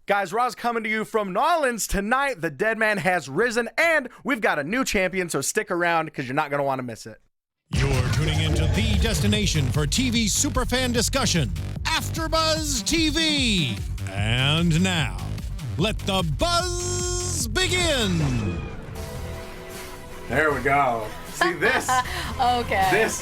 Guys, Raw's coming to you from New Orleans tonight. The dead man has risen, and we've got a new champion, so stick around because you're not going to want to miss it. You're tuning into the destination for TV superfan discussion, AfterBuzz TV. And now, let the buzz begin. There we go. See, this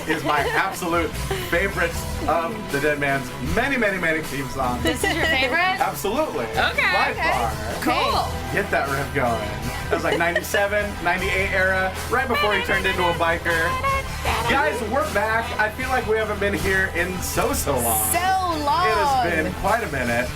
is my absolute favorite of the dead man's many, many, many theme songs. This is your favorite? Absolutely. Okay. By far. Cool. Get that riff going. That was like 97, 98 era, right before he turned into a biker. Guys, we're back. I feel like we haven't been here in so long. So long. It has been quite a minute.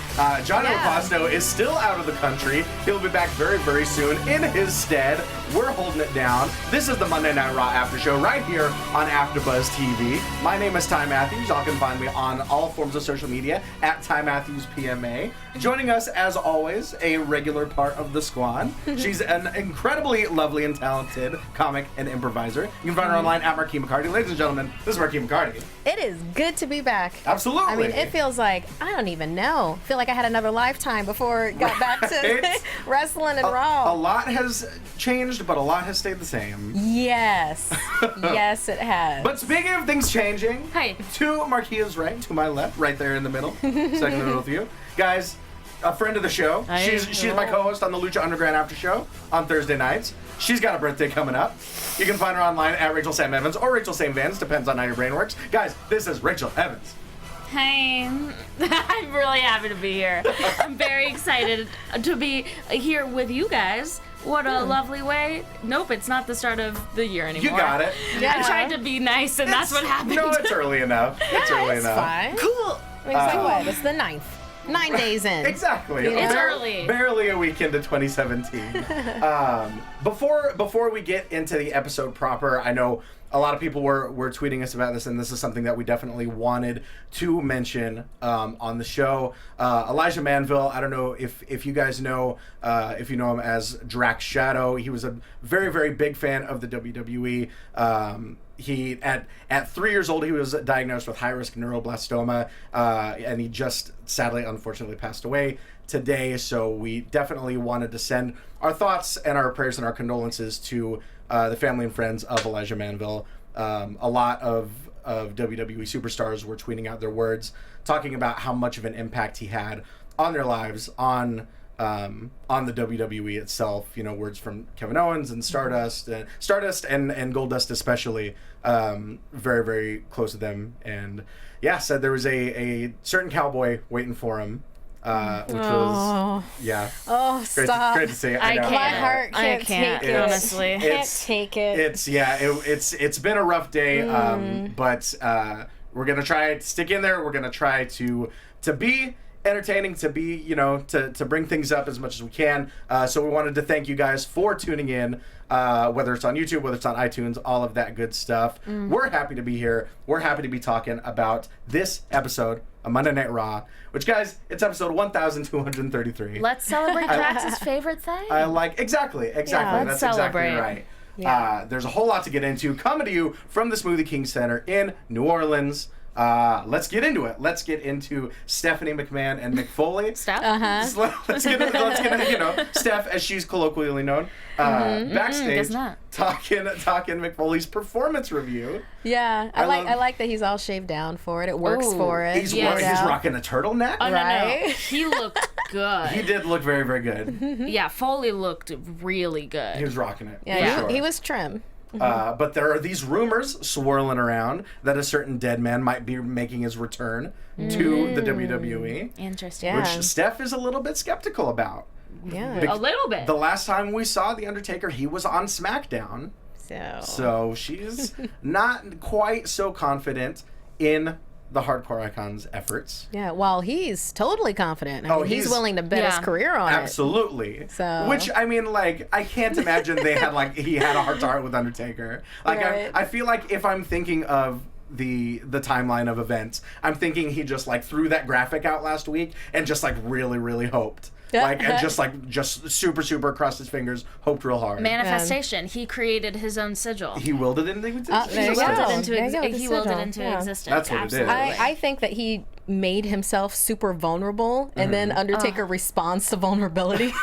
Johnny Lapasto is still out of the country. He'll be back very, very soon. In his stead, we're holding it down. This is the Monday Night Raw After Show right here on AfterBuzz TV. My name is Ty Matthews. Y'all can find me on all forms of social media at Ty Matthews PMA. Joining us, as always, a regular part of the squad. She's an incredibly lovely and talented comic and improviser. You can find her online at Markeia McCarty. Ladies and gentlemen, this is Markeia McCarty. It is good to be back. Absolutely. I mean, it feels like, I don't even know. I feel like I had another lifetime before it got back to wrestling and Raw. A lot has changed, but a lot has stayed the same. Yes. Yes, it has. But speaking of things changing, Hi. to Markeia's right, to my left, right there in the middle, second in the middle with you. Guys, a friend of the show. She's my co-host on the Lucha Underground After Show on Thursday nights. She's got a birthday coming up. You can find her online at Rachel Sam Evans or Rachel Sam Vans, depends on how your brain works. Guys, this is Rachel Evans. Hi. I'm really happy to be here. I'm very excited to be here with you guys. What a lovely way. Nope, it's not the start of the year anymore. You got it. Yeah. I tried to be nice, and that's what happened. No, it's early enough. It's early it's enough. fine. Cool. I mean, it's like what? It's the 9th. 9 days in. Exactly. It's early. Barely a week into 2017. Before we get into the episode proper, I know a lot of people were tweeting us about this, and this is something that we definitely wanted to mention on the show. Elijah Manville, I don't know if you guys know, if you know him as Drax Shadow. He was a very, very big fan of the WWE. He at 3 years old, he was diagnosed with high-risk neuroblastoma, and he just sadly, unfortunately, passed away today. So we definitely wanted to send our thoughts and our prayers and our condolences to the family and friends of Elijah Manville. A lot of WWE superstars were tweeting out their words, talking about how much of an impact he had on their lives, on the WWE itself. You know, words from Kevin Owens and Stardust and Goldust especially, very, very close to them. And yeah, said there was a certain cowboy waiting for him, which was Stop. Great to see. I know. can't. My heart can't take it. Honestly. Can't take it. It's been a rough day, but we're gonna try to stick in there. We're gonna try to be entertaining, to be, you know, to bring things up as much as we can. So we wanted to thank you guys for tuning in, whether it's on YouTube, whether it's on iTunes, all of that good stuff. We're happy to be here. We're happy to be talking about this episode of Monday Night Raw, which, guys, it's episode 1233. Let's celebrate Drax's favorite thing. I like exactly. let's That's celebrate. exactly right. Yeah. There's a whole lot to get into. Coming to you from the Smoothie King Center in New Orleans. Let's get into it. Let's get into Stephanie McMahon and Mick Foley. Steph? Let's get into, you know, Steph, as she's colloquially known, backstage, talking Mick Foley's performance review. Yeah, I like that he's all shaved down for it. It works for it. He's rocking a turtleneck. Oh, Right? no. He looked good. He did look very, very good. Yeah, Foley looked really good. He was rocking it. Yeah, for sure. he was trim. But there are these rumors swirling around that a certain dead man might be making his return to the WWE. Interesting. Yeah. Which Steph is a little bit skeptical about. Yeah. A little bit. The last time we saw The Undertaker, he was on SmackDown. So she's not quite so confident in the Hardcore Icon's efforts. Yeah, well, he's totally confident. I mean, he's willing to bet his career on Absolutely. So. Which, I mean, like, I can't imagine he had a heart-to-heart with Undertaker. Like, Right. I feel like if I'm thinking of the timeline of events, I'm thinking he just, like, threw that graphic out last week and just, like, really, really hoped and just super crossed his fingers, hoped real hard. Manifestation. He created his own sigil. He willed it into existence. There you go. He willed it into existence. That's what Absolutely. it is. I think that he made himself super vulnerable, and then Undertaker responds to vulnerability.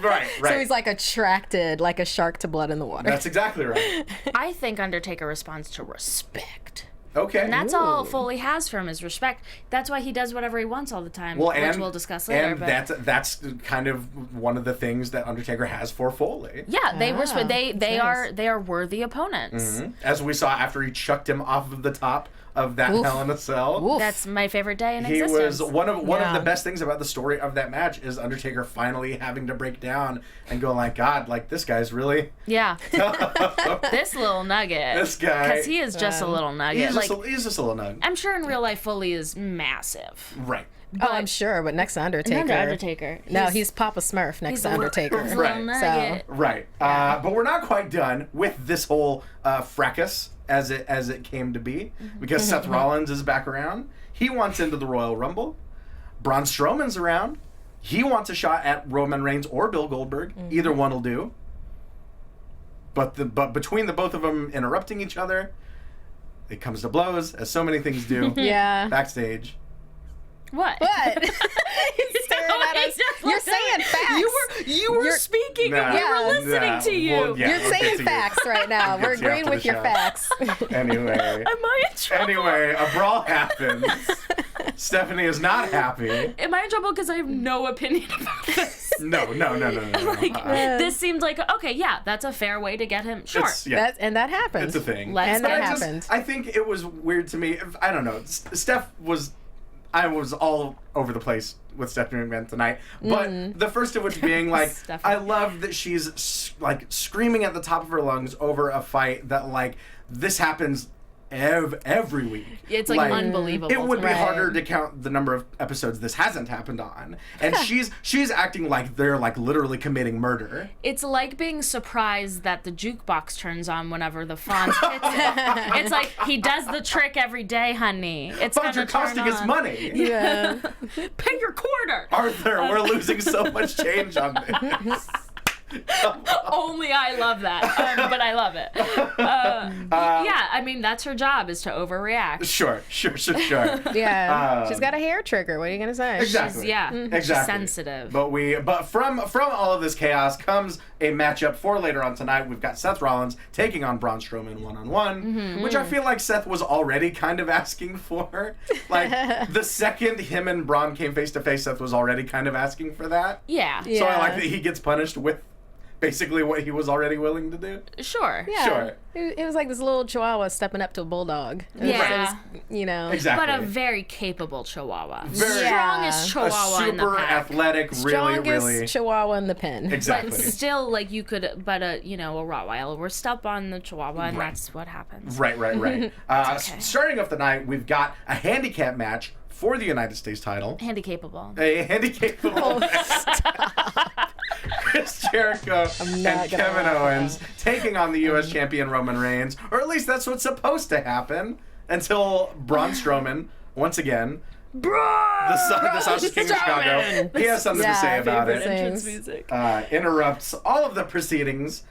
right. So he's like attracted, like a shark to blood in the water. That's exactly right. I think Undertaker responds to respect. Okay. And that's all Foley has from his respect. That's why he does whatever he wants all the time, which we'll discuss later. And that's kind of one of the things that Undertaker has for Foley. Yeah, they respect. They are worthy opponents. As we saw after he chucked him off of the top of that Hell in a Cell. Oof. That's my favorite day in He existence. was one of the best things about the story of that match is Undertaker finally having to break down and go like, God, like this guy's really Yeah. This little nugget. This guy. Because he is just a little nugget. he's just a little nug. I'm sure in real life Foley is massive. Right. Oh, I'm sure, but next to Undertaker. Undertaker. No, he's Papa Smurf next to Undertaker. Little Right. nugget. Right. But we're not quite done with this whole fracas as it came to be, because Seth Rollins is back around. He wants into the Royal Rumble. Braun Strowman's around. He wants a shot at Roman Reigns or Bill Goldberg. Either one will do. But between the both of them interrupting each other, it comes to blows, as so many things do. Yeah. Backstage. What? What? He's staring at us. You're saying facts. You were speaking and we were listening to you. Well, yeah, You're we'll get saying to you. facts right now. We're We'll get to you agreeing after with the your show. facts. Anyway. Am I in trouble? Anyway, a brawl happens. Stephanie is not happy. Am I in trouble because I have no opinion about this? No. This seemed like, okay, yeah, that's a fair way to get him. Sure. That happened. It's a thing. Let's And go. that I happened. I think it was weird to me. I don't know. I was all over the place with Stephanie McMahon tonight. But the first of which being like, Stephanie. I love that she's like screaming at the top of her lungs over a fight that like this happens every week. It's like unbelievable. It would be Right. harder to count the number of episodes this hasn't happened on. And she's acting like they're like literally committing murder. It's like being surprised that the jukebox turns on whenever the Fonz hits it. It's like, he does the trick every day, honey. It's But you're gonna turn costing us on. money. Yeah. Pay your quarter. Arthur, we're losing so much change on this. Only I love that, but I love it. Yeah, I mean, that's her job, is to overreact. Sure. Yeah. She's got a hair trigger. What are you going to say? Exactly. She's Exactly. sensitive. But from all of this chaos comes a matchup for later on tonight. We've got Seth Rollins taking on Braun Strowman 1-on-1, which I feel like Seth was already kind of asking for. Like the second him and Braun came face to face, Seth was already kind of asking for that. Yeah. So I like that he gets punished with basically what he was already willing to do. Sure. Yeah. Sure. It was like this little chihuahua stepping up to a bulldog. Yeah. Exactly. But a very capable chihuahua. Very- Strongest a chihuahua in the super pack. athletic, Strongest really. chihuahua in the pen. Exactly. But still, like, you could, a Rottweiler will step on the chihuahua, and that's what happens. Right. okay. Starting off the night, we've got a handicap match for the United States title. Handy-capable. A handicapable Chris Jericho and not gonna Kevin laugh. Owens taking on the U.S. champion Roman Reigns, or at least that's what's supposed to happen, until Braun Strowman, once again, the Sasha King of Chicago, he has something to say about it. Things. music. Interrupts all of the proceedings,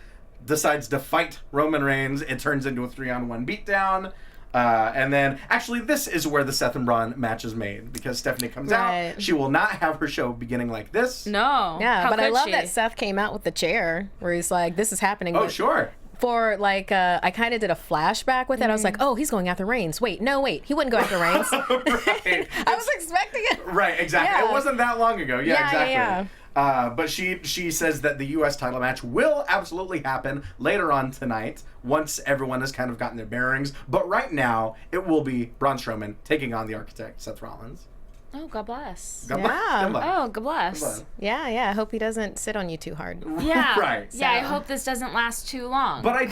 decides to fight Roman Reigns. It turns into a 3-on-1 beatdown. And then, actually, this is where the Seth and Braun match is made, because Stephanie comes Right. out. She will not have her show beginning like this. No. Yeah, How but I could love she? that Seth came out with the chair where he's like, this is happening. Oh, But sure. For like, I kind of did a flashback with it. I was like, oh, he's going after Reigns. Wait, he wouldn't go after Reigns. Right. I was expecting it. Right, exactly. Yeah. It wasn't that long ago. Yeah, Yeah, exactly. yeah. But she says that the U.S. title match will absolutely happen later on tonight, once everyone has kind of gotten their bearings. But right now, it will be Braun Strowman taking on the Architect, Seth Rollins. Oh, God bless. God Yeah. bless. Good luck. Oh, God bless. Good luck. Yeah. I hope he doesn't sit on you too hard. Yeah. Right. Yeah, I So- hope this doesn't last too long. But I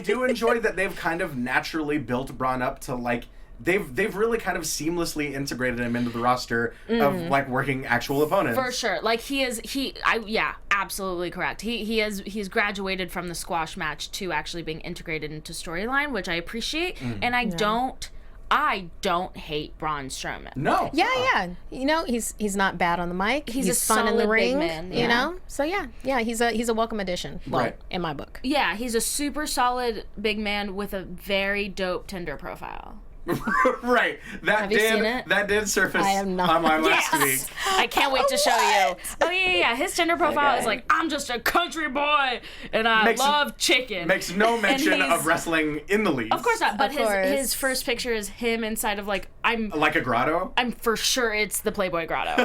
do enjoy that they've kind of naturally built Braun up to like they've really kind of seamlessly integrated him into the roster of like working actual opponents. For sure. Like yeah, absolutely correct. He's graduated from the squash match to actually being integrated into storyline, which I appreciate. And I don't I don't hate Braun Strowman. No. Yeah. You know, he's not bad on the mic. He's a fun in the solid big ring. man, You know, so yeah, he's a welcome addition. Well, Right. in my book. Yeah, he's a super solid big man with a very dope Tinder profile. Right. That Have you seen it? That did surface I have not. online last week. Yes! I can't wait to show you. Oh, yeah. His Tinder profile is like, I'm just a country boy, and I love chicken. Makes no mention he's- of wrestling in the leagues. Of course not, but Of course. his first picture is him inside of, like, Like a grotto? I'm for sure it's the Playboy Grotto.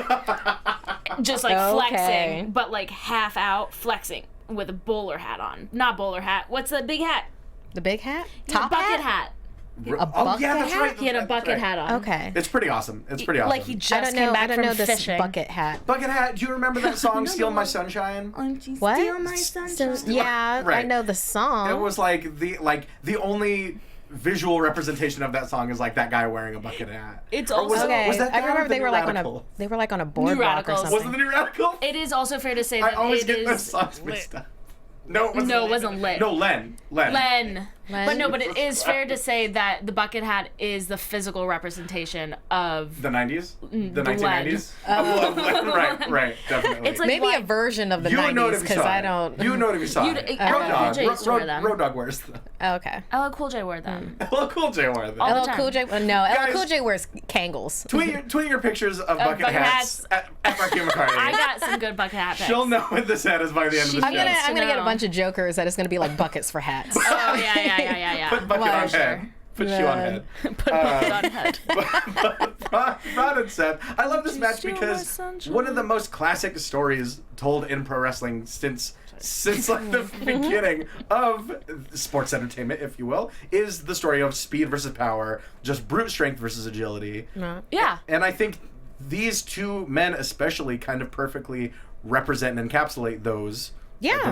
Just, like, Okay. flexing, but, like, half out, flexing with a bowler hat on. Not bowler hat. What's the big hat? The big hat, Top bucket hat. A bucket yeah, that's hat? right. He had a that's bucket right. hat on. Okay. It's pretty awesome. It's pretty awesome. Like he I just don't came know. back I don't from know this fishing. bucket hat. Bucket hat. Do you remember that song, "Steal My Sunshine"? What? Steal my sunshine. Yeah, I Right. know the song. It was like the only visual representation of that song is like that guy wearing a bucket hat. It's Or was also- it- Okay, was that I that or remember the they were New like Radical? on a boardwalk or Radicals. something. Was it the New Radical? It is also fair to say I that always it get those is songs mixed up. No, it wasn't. No, it wasn't Lit. No, Len. Len. Len? But no, but it is fair to say that the bucket hat is the physical representation of. The 90s? The Len. 1990s? Right, definitely. It's like Maybe why- a version of the you would know it 90s if you because saw I it. don't. You would know it if you saw You'd- it. LL Road Dog. Cool J used to wear them. Road Dog wears them. Oh, okay. LL Cool J wore them. LL Cool J wore them. All the LL time. Cool J. No, Guys- LL Cool J wears Kangles. Tweet your pictures of bucket bucket hats at Markeia McCarty. I got some good bucket hat pics. She'll know what this hat is by the end of the She show. I'm gonna needs to get a know. bunch of jokers that is gonna be like buckets for hats. Oh yeah. Put bucket Well, on sure. head. Put shoe on head. Put bucket on head. Ron and Seth, I love this match steal my because sunshine? one of the most classic stories told in pro wrestling since like the beginning of sports entertainment, if you will, is the story of speed versus power, just brute strength versus agility. Yeah. And I think these two men especially kind of perfectly represent and encapsulate those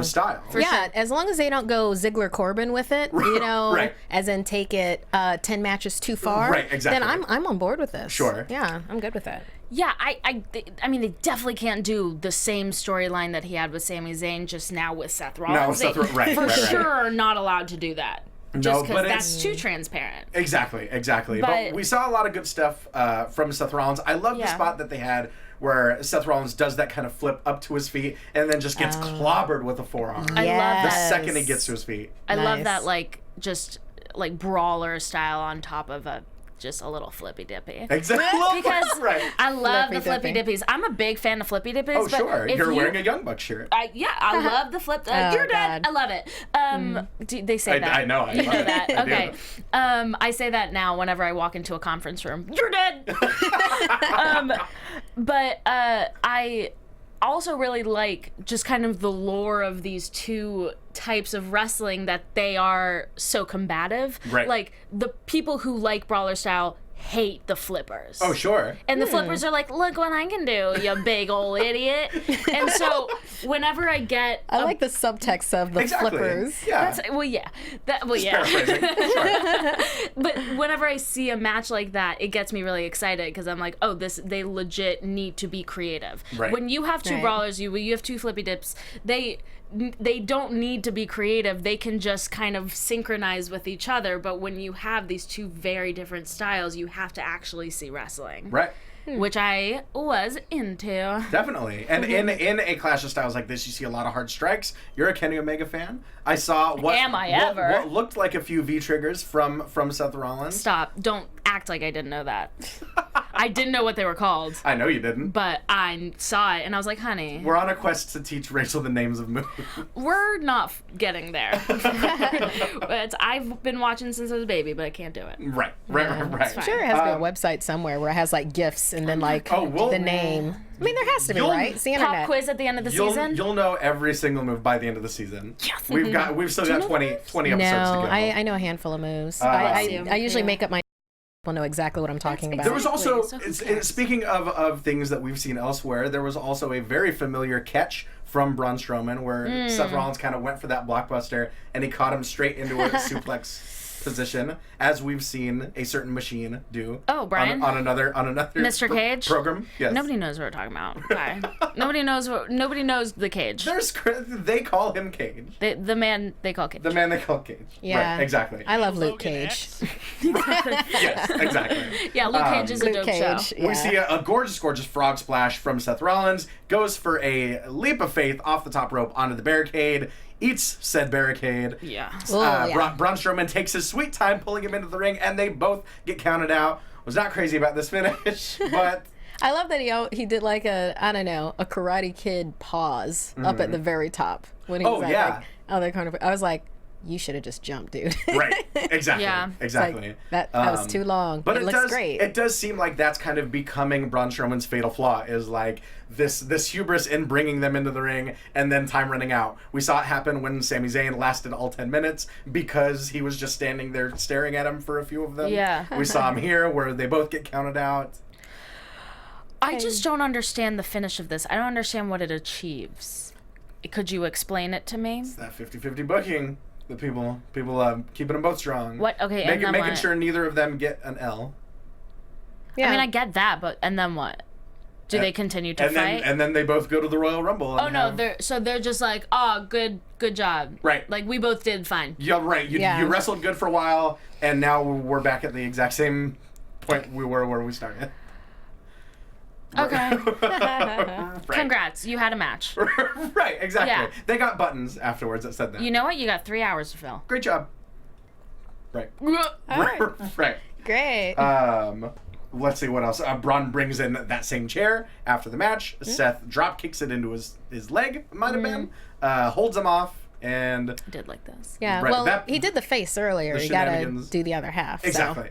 styles. Yeah, as long as they don't go Ziggler Corbin with it, you know, Right. as in take it 10 matches too far. Right, exactly. Then I'm on board with this. Sure. Yeah, I'm good with that. Yeah, I mean, they definitely can't do the same storyline that he had with Sami Zayn, just now with Seth Rollins. Now with Seth They right, for right, right. sure are not allowed to do that. No, Just but because it's- that's too transparent. Exactly. But But- we saw a lot of good stuff from Seth Rollins. I love the Yeah. spot that they had where Seth Rollins does that kind of flip up to his feet and then just gets clobbered with a forearm. I love The that. second he gets to his feet. I love Nice. that, like, just like brawler style on top of just a little flippy dippy. Exactly. Because right. I love the Flippy flippy dippies. I'm a big fan of flippy dippies. Oh, but sure. if You're you- wearing a Young Buck shirt. I love the flip. Oh, You're dead. God. I love it. They say that. I know. I You love know it. that. I do. Okay. I say that now whenever I walk into a conference room. You're dead. But I also really like just kind of the lore of these two types of wrestling, that they are so combative. Right. Like the people who like brawler style hate the flippers. Oh, sure. And the flippers are like, look what I can do, you big old idiot. And so whenever I get I like the subtext of the Exactly. flippers. Yeah. Paraphrasing. Sure. But whenever I see a match like that, it gets me really excited because I'm like, oh, they legit need to be creative. Right. When you have two Right. brawlers, you have two flippy dips, they don't need to be creative. They can just kind of synchronize with each other. But when you have these two very different styles, you have to actually see wrestling. Right. Which I was into. Definitely. And in a clash of styles like this, you see a lot of hard strikes. You're a Kenny Omega fan. I saw Am I ever? what looked like a few V triggers from Seth Rollins. Stop. Don't act like I didn't know that. I didn't know what they were called, I know you didn't. but I saw it and I was like, honey, We're on a quest to teach Rachel the names of movies. we're not getting there. But I've been watching since I was a baby, but I can't do it. Right. fine. I'm sure it has to be a website somewhere where it has like GIFs and then like we'll- the name. I mean, there has to be, You'll- right? It's the Pop internet. quiz at the end of the season. You'll know every single move by the end of the season. Yes. We've still got 20 episodes to No, go. I know a handful of moves. Bless you. I usually Yeah. make up my. People know exactly what I'm talking about. There was also, So who cares? speaking of things that we've seen elsewhere, there was also a very familiar catch from Braun Strowman where Seth Rollins kind of went for that blockbuster and he caught him straight into a suplex position, as we've seen a certain machine do. Oh, Brian? On another Mr. Cage? program. Yes. Nobody knows what we're talking about. Why? Nobody knows the Cage. They call him Cage. The man they call Cage. The man they call Cage. Yeah. Right, exactly. I love Luke Cage. Yes, exactly. Yeah, Luke Cage is a Luke dope Cage, show. yeah. We see a gorgeous, gorgeous frog splash from Seth Rollins. Goes for a leap of faith off the top rope onto the barricade. Eats said barricade. Yeah. Braun Strowman takes his sweet time pulling him into the ring, and they both get counted out. Was not crazy about this finish, but I love that he did like a Karate Kid pause up at the very top when he was I was like, you should have just jumped, dude. Right, exactly, Yeah. exactly. Like, that was too long. But it looks great. It does seem like that's kind of becoming Braun Strowman's fatal flaw, is like this hubris in bringing them into the ring and then time running out. We saw it happen when Sami Zayn lasted all 10 minutes because he was just standing there staring at him for a few of them. Yeah. We saw him here where they both get counted out. I just don't understand the finish of this. I don't understand what it achieves. Could you explain it to me? It's that 50-50 booking. The people keeping them both strong. What? Okay, and then making what? sure neither of them get an L. Yeah. I mean, I get that, but and then what? Do they continue to fight? And then they both go to the Royal Rumble. Oh no, they're just like, oh, good job. Right. Like we both did fine. Yeah, right. You wrestled good for a while, and now we're back at the exact same point we were where we started. Okay. Right. Congrats, you had a match. Right, exactly. Yeah. They got buttons afterwards that said that. You know what? You got 3 hours to fill. Great job. Right. right. Right. Great. Let's see what else. Braun brings in that same chair after the match. Seth drop kicks it into his leg, might have been. Holds him off, and I did like this. yeah, right, well, he did the face earlier. the You gotta shenanigans. do the other half. so, exactly.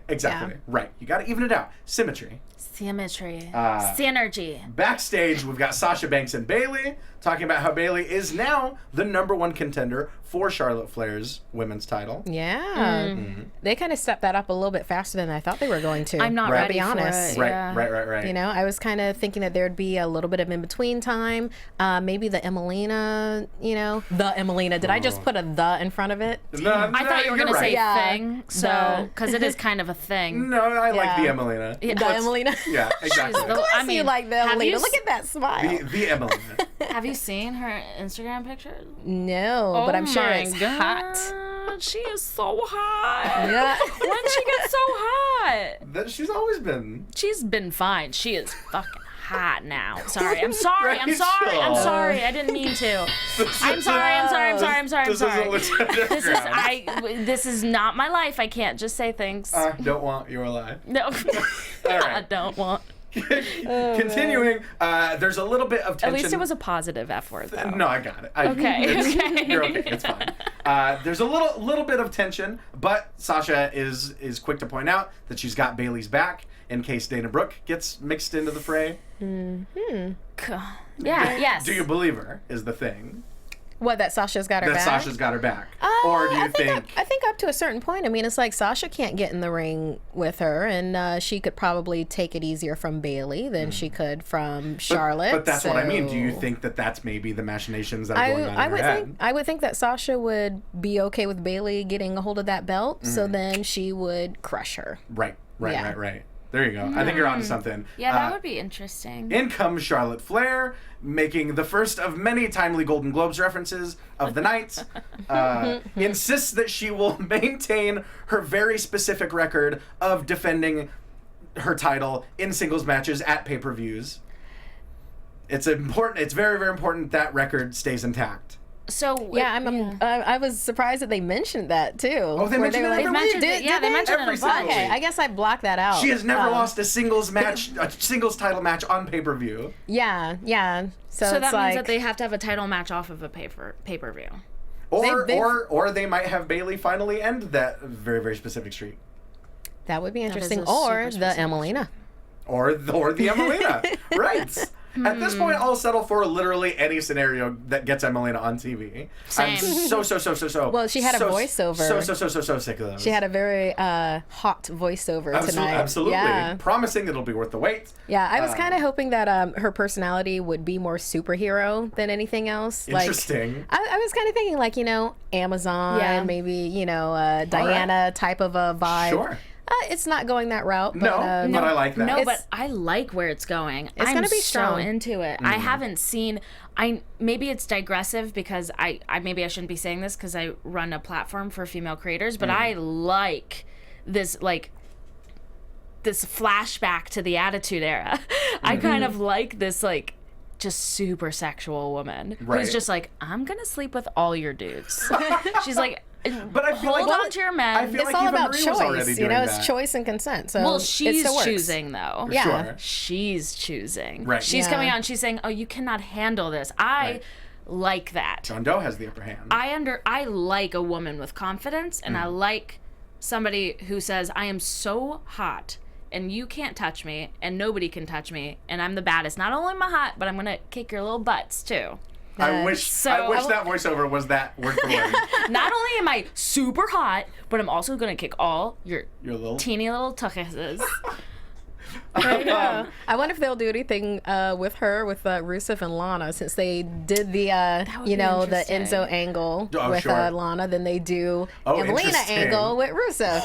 yeah. Right. You got to even it out. Symmetry. Symmetry. Synergy. Backstage, we've got Sasha Banks and Bayley talking about how Bayley is now the #1 contender for Charlotte Flair's women's title. Yeah. They kind of stepped that up a little bit faster than I thought they were going to. I'm not Right. ready to be for honest. it. Right, Yeah. right. You know, I was kind of thinking that there'd be a little bit of in-between time. Maybe the Emelina, the Emelina. Did I just put a "the" in front of it? No, I thought you were you're gonna say right. thing, so because it is kind of a thing. No, I like the Yeah. Emelina. Yeah. The Emelina? Yeah, exactly. the- I mean, you like the have you Emelina. Look at that smile. the Emelina. Have you seen her Instagram pictures? No, but I'm sure my it's hot. God, she is so hot. Yeah. When did she get so hot? She's always been. She's been fine. She is fucking hot now. Sorry. I'm sorry. I'm Rachel. sorry. I'm sorry. I didn't mean to. I'm sorry. This is this is not my life. I can't just say things. I don't want your life. No. All I right. don't want. Continuing, there's a little bit of tension. At least it was a positive F word though. No, I got it. Okay. You're okay. It's fine. There's a little bit of tension, but Sasha is quick to point out that she's got Bayley's back in case Dana Brooke gets mixed into the fray. Yeah. Yes. Do you believe her? Is the thing What, that Sasha's got her that back? Sasha's got her back, or do you think? I think up to a certain point. I mean, it's like Sasha can't get in the ring with her, and she could probably take it easier from Bayley than she could from Charlotte. But that's what I mean. Do you so- think that that's maybe the machinations that are going on in her head? I would think that Sasha would be okay with Bayley getting a hold of that belt, so then she would crush her. Right. Yeah. There you go. I think you're onto something. Yeah, that would be interesting. In comes Charlotte Flair, making the first of many timely Golden Globes references of the night. Insists that she will maintain her very specific record of defending her title in singles matches at pay-per-views. It's important. It's very, very important that record stays intact. So Yeah, I was surprised that they mentioned that too. Oh, they where mentioned it were every like, week. mentioned Did it. Yeah, they they? mentioned it Every a single bunch. week. Okay, I guess I blocked that out. She has never lost a singles match, a singles title match on pay-per-view. Yeah. So So it's that like, means that they have to have a title match off of a pay-per-view. They've- Or they might have Bayley finally end that very, very specific streak. that would be is interesting. a Or super the specific Emelina. Or the Emelina. Right. At this point, I'll settle for literally any scenario that gets Emelina on TV. Same. I'm so. Well, she had a voiceover. So sick of those. She had a very hot voiceover tonight. Absolutely. Yeah. Promising it'll be worth the wait. Yeah, I was kind of hoping that her personality would be more superhero than anything else. Interesting. Like, I was kind of thinking, like, Amazon, maybe, Diana type of a vibe. Sure. It's not going that route. But, but I like that. No, but I like where it's going. It's going to be strong. So into it. I haven't seen. Maybe it's digressive because I maybe I shouldn't be saying this because I run a platform for female creators, but I like this this flashback to the Attitude Era. I kind of like this just super sexual woman who's just like, I'm gonna sleep with all your dudes. She's like. But I feel hold on to your men. I feel it's like all Eva about Marie was already choice. doing It's that. choice and consent. So well, it she's still works. choosing though. Yeah. Sure. She's choosing. Right. She's coming out and she's saying, "Oh, you cannot handle this." I like that. John Doe has the upper hand. I like a woman with confidence, and I like somebody who says, "I am so hot, and you can't touch me, and nobody can touch me, and I'm the baddest. Not only am I hot, but I'm gonna kick your little butts too." I wish that voiceover was that word for word. Not only am I super hot, but I'm also gonna kick all your little teeny little tuckuses. I wonder if they'll do anything with her, with Rusev and Lana, since they did the the Enzo angle with Lana, then they do Emelina angle with Rusev.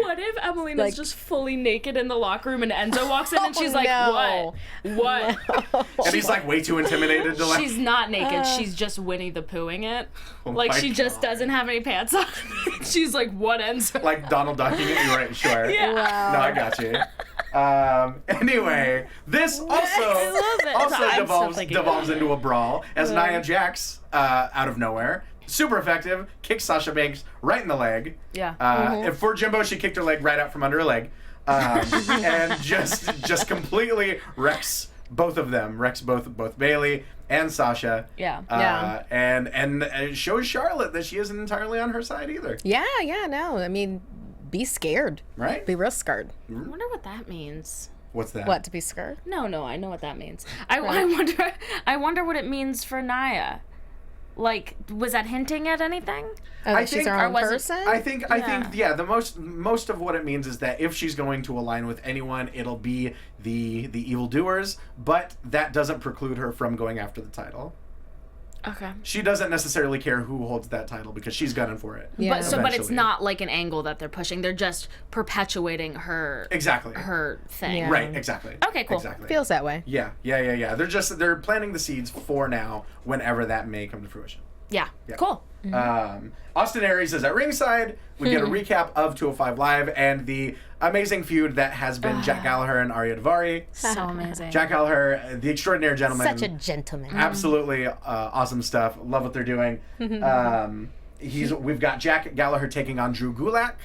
What if Emelina's just fully naked in the locker room and Enzo walks in and she's like, "What? What?" And he's like way too intimidated to She's not naked. She's just Winnie the Poohing it. She just doesn't have any pants on. She's like, "What, Enzo?" Like Donald ducking it. You're right. Sure. Yeah. Wow. No, I got you. Anyway, this also devolves into a brawl as Nia Jax, out of nowhere, super effective, kicks Sasha Banks right in the leg. Yeah. And for Jimbo, she kicked her leg right out from under her leg, and just completely wrecks both of them, wrecks both Bayley and Sasha. Yeah. And shows Charlotte that she isn't entirely on her side either. Yeah, no. I mean, be scared. Right? Be real scared. I wonder what that means. What's that? What, to be scared? No, I know what that means. I wonder what it means for Nia. Like, was that hinting at anything? Oh, that she's her own person? I think the most of what it means is that if she's going to align with anyone, it'll be the evildoers, but that doesn't preclude her from going after the title. Okay. She doesn't necessarily care who holds that title because she's gunning for it. Yeah. But it's not like an angle that they're pushing. They're just perpetuating her her thing. Yeah. Right, exactly. Okay, cool. Exactly. Feels that way. Yeah. They're planting the seeds for now, whenever that may come to fruition. Yeah. Cool. Austin Aries is at ringside. We get a recap of 205 Live and the amazing feud that has been Jack Gallagher and Arya Daivari. So amazing. Jack Gallagher, the extraordinary gentleman. Such a gentleman. Absolutely awesome stuff. Love what they're doing. We've got Jack Gallagher taking on Drew Gulak.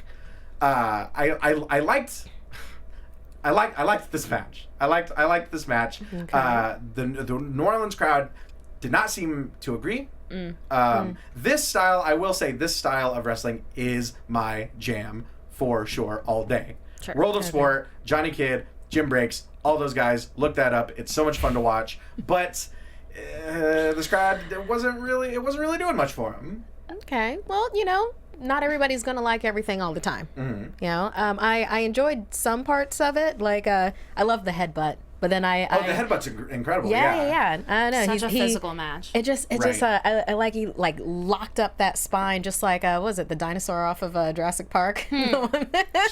I liked this match. I liked this match. Okay. The New Orleans crowd did not seem to agree. This style, I will say, this style of wrestling is my jam for sure all day. Sure. World of Sport, Johnny Kidd, Jim Breaks, all those guys, look that up. It's so much fun to watch. But this crowd, it wasn't really doing much for them. Okay. Well, not everybody's gonna like everything all the time. I enjoyed some parts of it. Like I love the headbutt. But then the headbutt's incredible. Yeah. I know. Such a physical match. It just I like he locked up that spine just like what was it, the dinosaur off of Jurassic Park?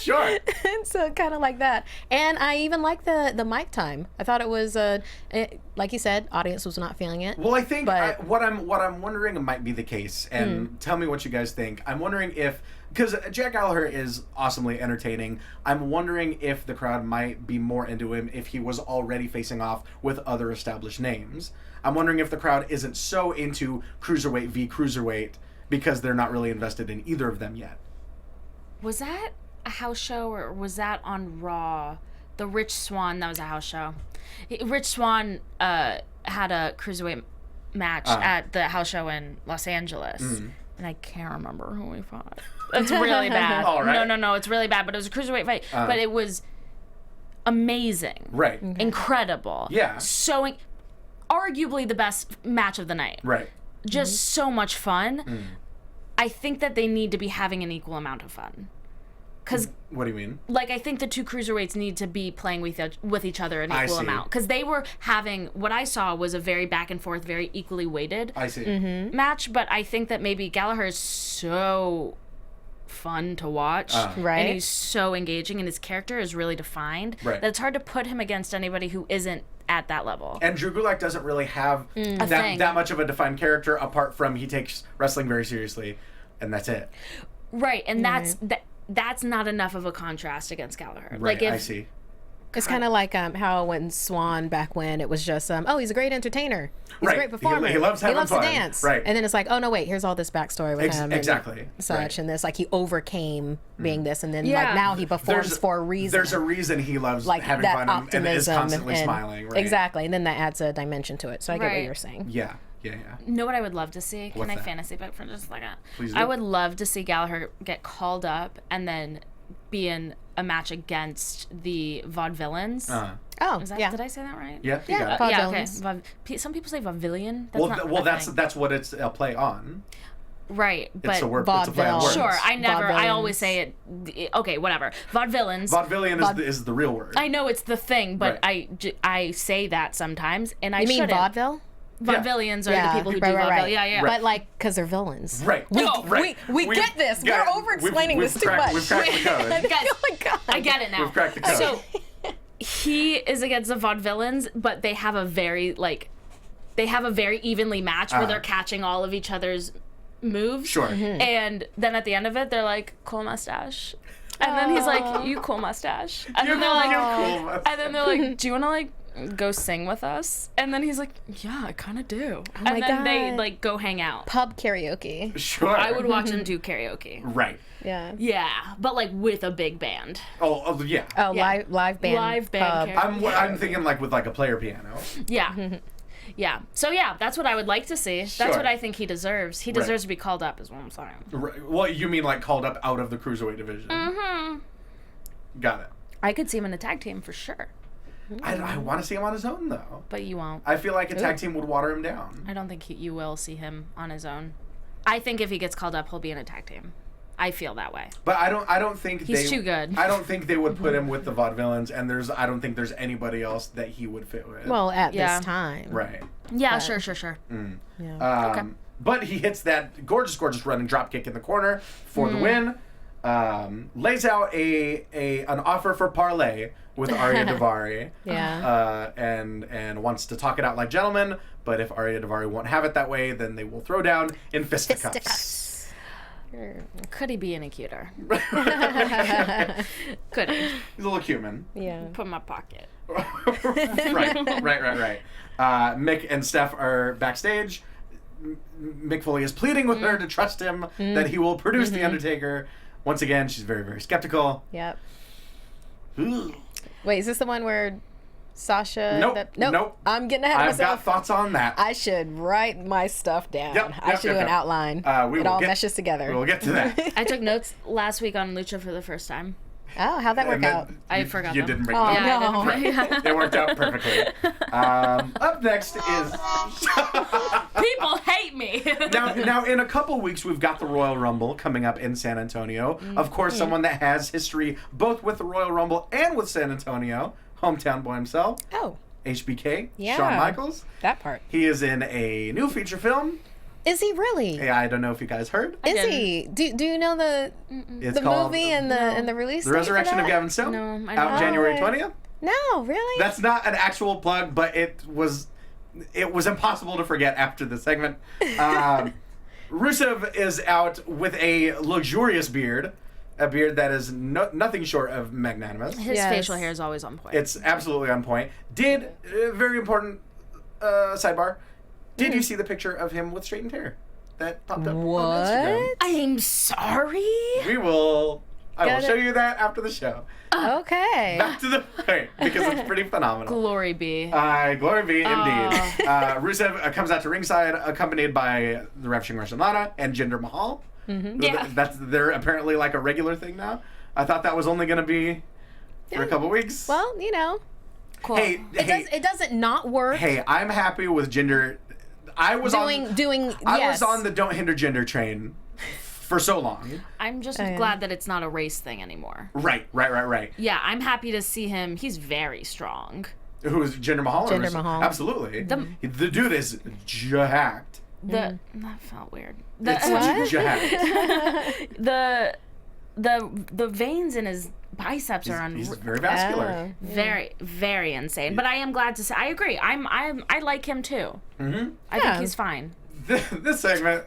Sure. And so kind of like that. And I even like the mic time. I thought it was like you said, audience was not feeling it. Well, I think what I'm wondering might be the case, and tell me what you guys think. I'm wondering if, because Jack Gallagher is awesomely entertaining, I'm wondering if the crowd might be more into him if he was already facing off with other established names. I'm wondering if the crowd isn't so into Cruiserweight v. Cruiserweight because they're not really invested in either of them yet. Was that a house show or was that on Raw? The Rich Swann, that was a house show. Rich Swann had a Cruiserweight match at the house show in Los Angeles. And I can't remember who we fought. It's really bad. All right. No, it's really bad. But it was a Cruiserweight fight. But it was amazing. Right. Incredible. Yeah. So arguably the best match of the night. Right. Just so much fun. I think that they need to be having an equal amount of fun. Because, what do you mean? Like, I think the two cruiserweights need to be playing with each other an equal amount. Because they were having, what I saw was a very back and forth, very equally weighted match. But I think that maybe Gallagher is so fun to watch. Right. And he's so engaging, and his character is really defined. Right. That it's hard to put him against anybody who isn't at that level. And Drew Gulak doesn't really have that much of a defined character, apart from he takes wrestling very seriously, and that's it. Right, and that's not enough of a contrast against Gallagher. Right, like if, I see. It's kind of like how when Swan back when it was just he's a great entertainer, he's a great performer, he loves having fun. to dance, right? And then it's like, oh no, wait, here's all this backstory with him, exactly, and such, and this like he overcame being this, and then like now he performs for a reason. There's a reason he loves like having that fun and is constantly smiling, right? Exactly, and then that adds a dimension to it. So I get what you're saying. Yeah. Know what I would love to see? What's Can I that? fantasy book for just a second? Please do. I would love to see Gallagher get called up and then be in a match against the vaudevillains. Oh, Is that, yeah. Did I say that right? Yeah, you got it. Yeah, okay. Vaudevillains. Some people say vaudevillian. That's what it's a play on. Right, but It's a word. It's a play on words. Sure, I Vaudevillains. always say it. Okay, whatever. Vaudevillains. Vaudevillian is the real word. I know it's the thing, but Right. I say that sometimes, and I You mean shouldn't. vaudeville? Vaudevillians are the people who do vaudeville. Right. Yeah. But like, because they're villains. Right. We get this. We're over-explaining this too much. We've cracked the code. Guys, Oh my god. I get it now. We've cracked the code. So he is against the vaudevillains, but they have a very evenly match where they're catching all of each other's moves. Sure. And then at the end of it, they're like, cool mustache. And then he's like, you cool mustache. And then they're like, do you want to like go sing with us? And then he's like, yeah, I kind of do. my And then they God. like go hang out. Pub karaoke. Sure. I would watch them do karaoke. Right. Yeah. Yeah, but like with a big band. Oh yeah. Oh, Yeah. live band. Live band pub. karaoke. I'm thinking like with like a player piano. Yeah. Yeah. So yeah, that's what I would like to see. That's Sure. what I think he deserves. He deserves to be called up, is what I'm saying. Right. Well, you mean like called up out of the cruiserweight division? Mm-hmm. Got it. I could see him in a tag team for sure. I want to see him on his own though. But you won't. I feel like a tag team would water him down. I don't think you will see him on his own. I think if he gets called up, he'll be in a tag team. I feel that way. But I don't think He's too good. I don't think they would put him with the vaudevillains, and I don't think there's anybody else that he would fit with. Well, at Yeah. this time. right. Yeah, But- sure. Yeah. Okay. But he hits that gorgeous running drop kick in the corner for the win. Lays out an offer for parlay with Arya Daivari. Yeah. And wants to talk it out like gentlemen. But if Arya Daivari won't have it that way, then they will throw down in fisticuffs. Could he be any cuter? Could he? He's a little human. Yeah. Put in my pocket. Right. Mick and Steph are backstage. Mick Foley is pleading with her to trust him that he will produce the Undertaker. Once again, she's very, very skeptical. Yep. Ooh. Wait, is this the one where Sasha? Nope. I'm getting ahead of I've got myself. thoughts on that. I should write my stuff down. Yep, I should do an yep. outline. It all meshes together. We'll get to that. I took notes last week on Lucha for the first time. Oh, how'd that work And then out? I forgot You them. didn't bring Oh, them. Yeah, no. I didn't. It worked out perfectly. Up next is People hate me. now in a couple weeks we've got the Royal Rumble coming up in San Antonio. Of course, someone that has history both with the Royal Rumble and with San Antonio, hometown boy himself, Oh, HBK, Yeah. Shawn Michaels. that part. He is in a new feature film. Is he really? Yeah, I don't know if you guys heard. Is didn't. he? Do you know the It's called movie and the release? The date for Resurrection of that? Gavin Stone. No, I out don't. January Oh, 20th. No, really? That's not an actual plug, but it was impossible to forget after the segment. Rusev is out with a luxurious beard, a beard that is nothing short of magnanimous. His Yes. facial hair is always on point. It's absolutely on point. Very important sidebar, did you see the picture of him with straightened hair that popped up on Instagram? What? I'm sorry. I will Got show it. you that after the show. Okay. Back to the point, because it's pretty phenomenal. Glory be. Glory be, indeed. Rusev comes out to ringside, accompanied by the Ravishing Russian Lana and Jinder Mahal. Yeah. They're apparently like a regular thing now. I thought that was only going to be for a couple weeks. Well, Cool. Hey, It doesn't not work. Hey, I'm happy with gender. I was on the don't hinder gender train for so long. I'm just glad that it's not a race thing anymore. Right. Yeah, I'm happy to see him. He's very strong. Who is Jinder Mahal? Jinder Mahal. Absolutely. The dude is jacked. That felt weird. It's jacked. The veins in his biceps are he's very vascular. Very, very insane. But I am glad to say I agree. I like him too. Mm-hmm. I think he's fine. This segment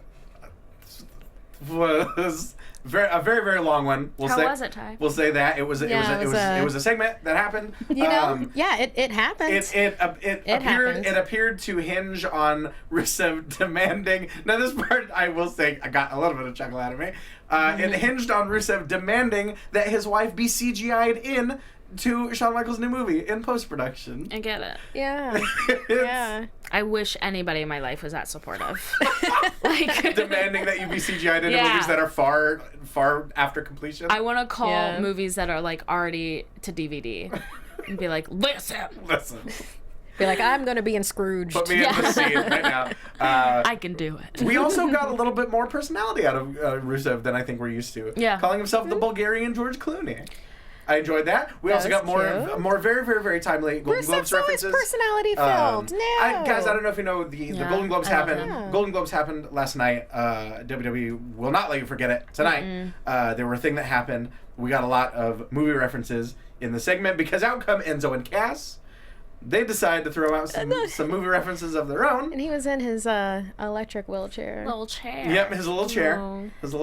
was a very, very long one. How was it, Ty? We'll say that it was a segment that happened. It happened. It appeared to hinge on Rusev demanding. Now this part, I will say, I got a little bit of chuckle out of me. It hinged on Rusev demanding that his wife be CGI'd in to Shawn Michaels' new movie in post-production. I get it. Yeah. Yeah. I wish anybody in my life was that supportive. Demanding that you be CGI'd into movies that are far after completion. I want to call movies that are like already to DVD and be like, listen. Be like, I'm going to be in Scrooge. Put me in the scene right now. I can do it. We also got a little bit more personality out of Rusev than I think we're used to. Yeah. Calling himself the Bulgarian George Clooney. I enjoyed that. We also got more very, very, very timely Golden Globes references. Personality filled. Guys, I don't know if you know the Golden Globes happened. Golden Globes happened last night. WWE will not let you forget it tonight. There were a thing that happened. We got a lot of movie references in the segment because out come Enzo and Cass. They decided to throw out some movie references of their own. And he was in his electric wheelchair. Yep, his little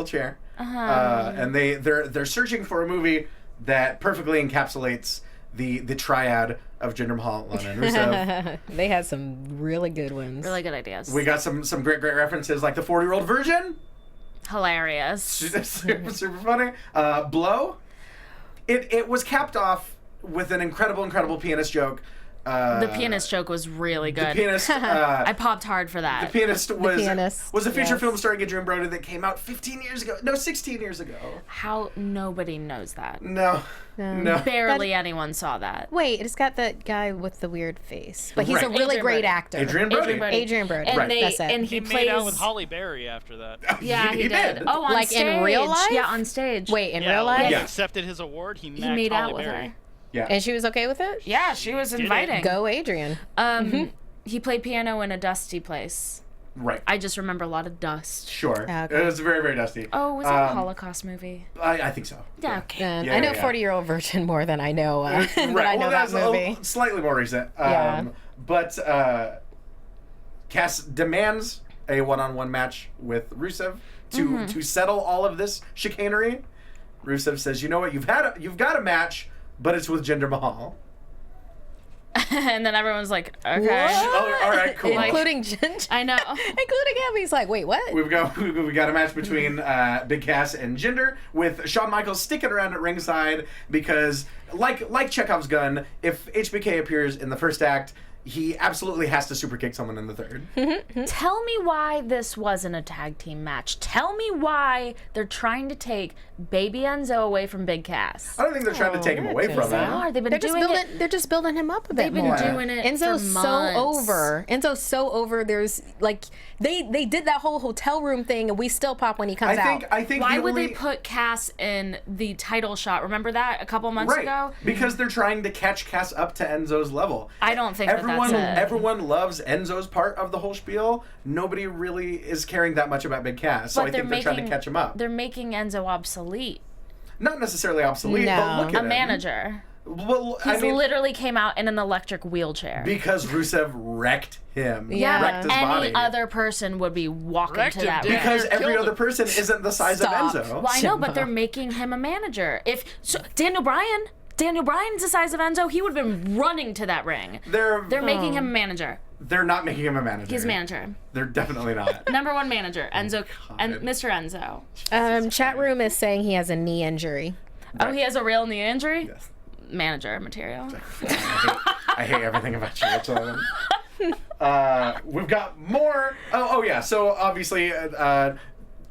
chair. And they're searching for a movie that perfectly encapsulates the triad of Jinder Mahal, Lana, and Rusev. They had some really good ones. Really good ideas. We got some great references like the 40-year-old virgin. Hilarious. Super funny. Blow. It was capped off with an incredible pianist joke. The pianist joke was really good. The pianist. I popped hard for that. The pianist was a feature film starring Adrian Brody that came out 16 years ago. How nobody knows that? No. Barely anyone saw that. Wait, it's got that guy with the weird face, but he's a really great actor. Adrian Brody. And that's it. And he made out with Holly Berry after that. Yeah, he did. Oh, on like stage. in real life? Yeah, on stage. Wait, in real life? When he accepted his award, he made out with Berry. her. Yeah. And she was okay with it? Yeah, she was inviting. Go, Adrian. He played piano in a dusty place. Right. I just remember a lot of dust. Sure. Okay. It was very, very dusty. Oh, was it a Holocaust movie? I think so. Yeah, okay. I know 40-year-old virgin more than I know, that movie. Slightly more recent. But Cass demands a one-on-one match with Rusev to settle all of this chicanery. Rusev says, "You know what? You've got a match, but it's with Jinder Mahal." And then everyone's like, "Okay, oh, all right, cool." Including Jinder. I know, including him. He's like, "Wait, what?" We got a match between Big Cass and Jinder with Shawn Michaels sticking around at ringside because, like Chekhov's gun, if HBK appears in the first act, he absolutely has to super kick someone in the third. Tell me why this wasn't a tag team match. Tell me why they're trying to take Baby Enzo away from Big Cass. I don't think they're trying to take him away from him. They're just building him up a bit more. They've been doing it Enzo's for months. Enzo's so over. There's like they did that whole hotel room thing, and we still pop when he comes out. I think why would they put Cass in the title shot? Remember that a couple months ago? Because they're trying to catch Cass up to Enzo's level. I don't think everyone loves Enzo's part of the whole spiel. Nobody really is caring that much about Big Cass, so I think they're trying to catch him up. They're making Enzo obsolete. Not necessarily obsolete, but look at him. A manager. Well, literally came out in an electric wheelchair. Because Rusev wrecked him. Yeah. Wrecked his body. Any other person would be walking to that ring. Because every other person isn't the size of Enzo. Well, I know, but they're making him a manager. Daniel Bryan's the size of Enzo, he would have been running to that ring. They're making him a manager. They're not making him a manager. He's a manager. They're definitely not. Number one manager, Enzo, and Mr. Enzo. Chat room is saying he has a knee injury. Right. Oh, he has a real knee injury? Yes. Manager material. I hate everything about you. We've got more. Oh yeah. So obviously,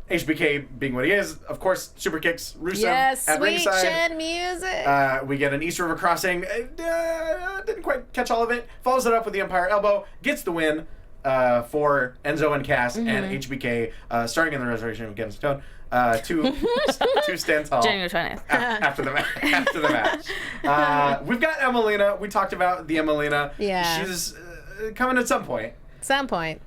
HBK being what he is, of course, super kicks Rusev yes, at sweet ringside. chin music. We get an East River Crossing. Didn't quite catch all of it. Follows it up with the Empire Elbow. Gets the win for Enzo and Cass and HBK, starting in the Resurrection of Kevin Stone. Two stand tall. January 20th. After the match. We've got Emelina. We talked about the Emelina. Yeah. She's coming at some point. Some point.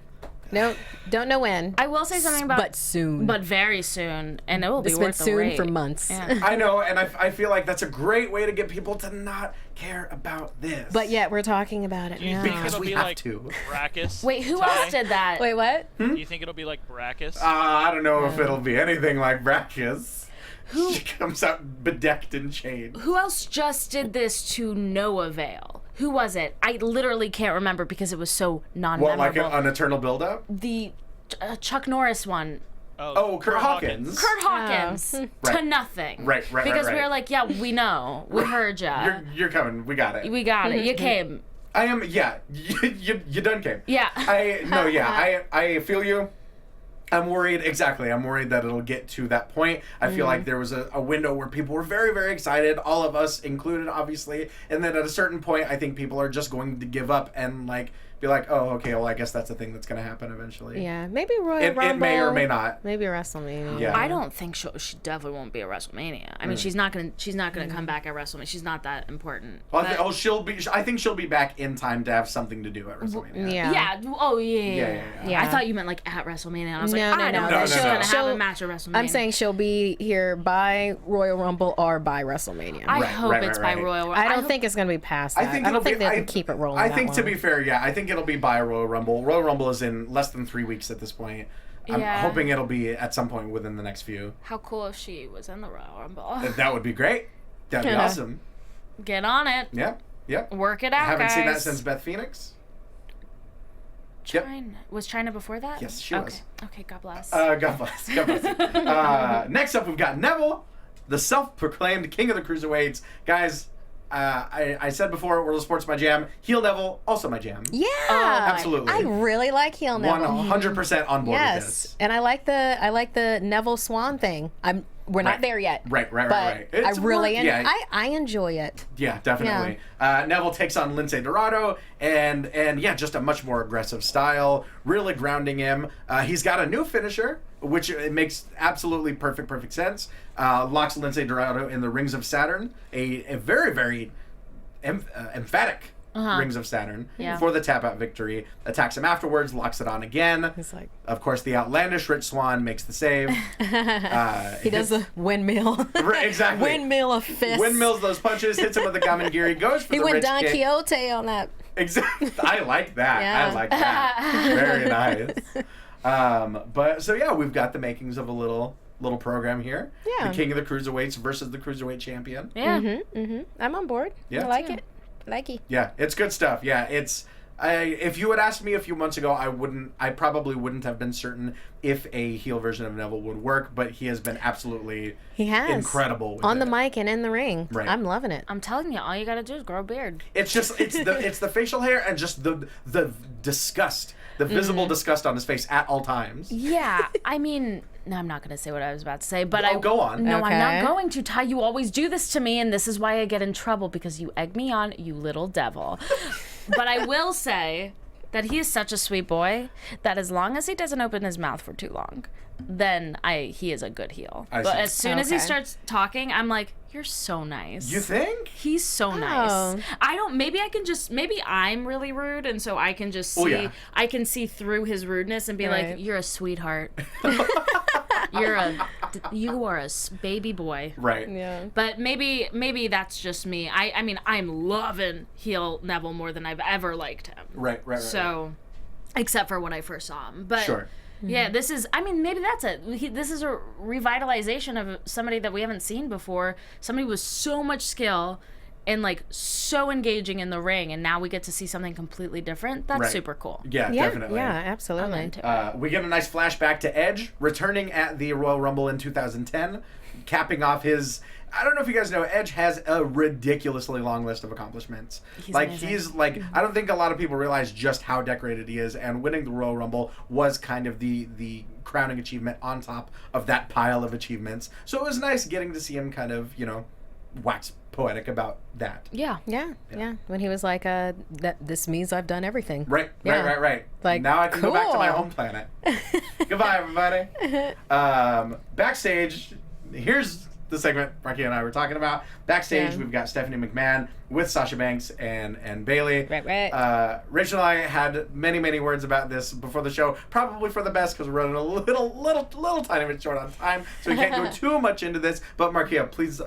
No, don't know when. I will say something about... But soon. But very soon. And it will be It's worth been the soon wait. for months. Yeah. I know, and I feel like that's a great way to get people to not care about this. But yet we're talking about it Do you now. think Because it'll we be have like to. Brachus? Wait, who Ty? else did that? Wait, what? Do you think it'll be like Brachus? I don't know if it'll be anything like Brachus. She comes out bedecked in chains. Who else just did this to no avail? Who was it? I literally can't remember because it was so non-memorable. What, like an eternal build-up? The Chuck Norris one. Oh, Kurt Hawkins. Kurt Hawkins to Right. nothing. Right. Because we were like, yeah, we know. We heard ya. You're coming. We got it. We got it. You came. I am, yeah. You done came. Yeah. I feel you. I'm worried, exactly. I'm worried that it'll get to that point. I feel like there was a window where people were very, very excited, all of us included, obviously. And then at a certain point, I think people are just going to give up and, like, be like, oh, okay, well, I guess that's a thing that's going to happen eventually. Yeah, maybe Royal Rumble. It may or may not. Maybe WrestleMania. Yeah. I don't think she definitely won't be at WrestleMania. I mean, she's not gonna come back at WrestleMania. She's not that important. Well, But- I think she'll be back in time to have something to do at WrestleMania. Yeah. Yeah. Oh, yeah. Yeah. I thought you meant like at WrestleMania. And I was like, No, I no, don't no. know. She's No, gonna have She'll- a match at WrestleMania. I'm saying she'll be here by Royal Rumble or by WrestleMania. I Right, hope right, it's right, by right. Royal Rumble. I don't hope- think it's going to be past that. I think I don't it'll think be, they can keep it rolling. I that think, to long. be fair, yeah, I think it'll be by Royal Rumble. Royal Rumble is in less than 3 weeks at this point. I'm Yeah. hoping it'll be at some point within the next few. How cool if she was in the Royal Rumble. That would be great. That'd be Yeah. awesome. Get on it. Yep. Work it out, I haven't guys. seen that since Beth Phoenix. Yep. China. Was China before that? Yes, she okay. was. Okay, God bless. God bless. God bless. Next up, we've got Neville, the self-proclaimed king of the cruiserweights. Guys, I said before, World of Sports my jam. Heel Neville, also my jam. Yeah, absolutely. I really like heel Neville. 100% on board with Yes, this. and I like the Neville Swan thing. We're not there yet. Right. But I It's really, yeah. I enjoy it. Yeah, definitely. Neville takes on Lince Dorado, and yeah, just a much more aggressive style, really grounding him. He's got a new finisher, which it makes absolutely perfect sense. Locks Lince Dorado in the Rings of Saturn, a very, very emphatic Rings of Saturn for the tap-out victory. Attacks him afterwards, locks it on again. He's like, of course, the outlandish Rich Swann makes the save. he does the windmill. Right, exactly. Windmill of fists. Windmills those punches, hits him with the Gamengiri, goes for He the went Rich Don kick. Quixote on that. Exactly. I like that. Yeah. I like that. Very nice. But so yeah, we've got the makings of a little program here. Yeah. The King of the Cruiserweights versus the Cruiserweight Champion. yeah. I'm on board. Yeah. I like it. Like it. Yeah, it's good stuff. Yeah, if you had asked me a few months ago, I probably wouldn't have been certain if a heel version of Neville would work, but he has been absolutely incredible with on the it. mic and in the ring. Right. I'm loving it. I'm telling you, all you gotta do is grow a beard. It's the facial hair and just the disgust, the visible disgust on his face at all times. Yeah, I mean, no, I'm not going to say what I was about to say, but Go on. No, Okay. I'm not going to, Ty. You always do this to me, and this is why I get in trouble, because you egg me on, you little devil. But I will say that he is such a sweet boy that as long as he doesn't open his mouth for too long, then he is a good heel. I But see. as soon as he Okay. starts talking, I'm like, you're so nice. You think? He's so nice. Maybe I'm really rude, and so I can just see, I can see through his rudeness and be Right. like, you're a sweetheart. You are a baby boy. Right. Yeah. But maybe that's just me. I mean, I'm loving heel Neville more than I've ever liked him. Right. So, except for when I first saw him. But Sure. yeah, this is, I mean, maybe that's it. This is a revitalization of somebody that we haven't seen before. Somebody with so much skill and like so engaging in the ring, and now we get to see something completely different. That's Right. super cool. Yeah, Yeah. definitely. Yeah. I'm Absolutely. into it. We get a nice flashback to Edge returning at the Royal Rumble in 2010, capping off his. I don't know if you guys know, Edge has a ridiculously long list of accomplishments. He's amazing. He's like, I don't think a lot of people realize just how decorated he is, and winning the Royal Rumble was kind of the crowning achievement on top of that pile of achievements. So it was nice getting to see him kind of, wax poetic about that. Yeah. When he was like, that this means I've done everything. Right. Like, now I can cool. go back to my home planet. Goodbye, everybody. Backstage, here's the segment Markeia and I were talking about. Backstage, we've got Stephanie McMahon with Sasha Banks and Bayley. Right. Rachel and I had many words about this before the show, probably for the best because we're running a little tiny bit short on time, so we can't go too much into this. But Markeia, please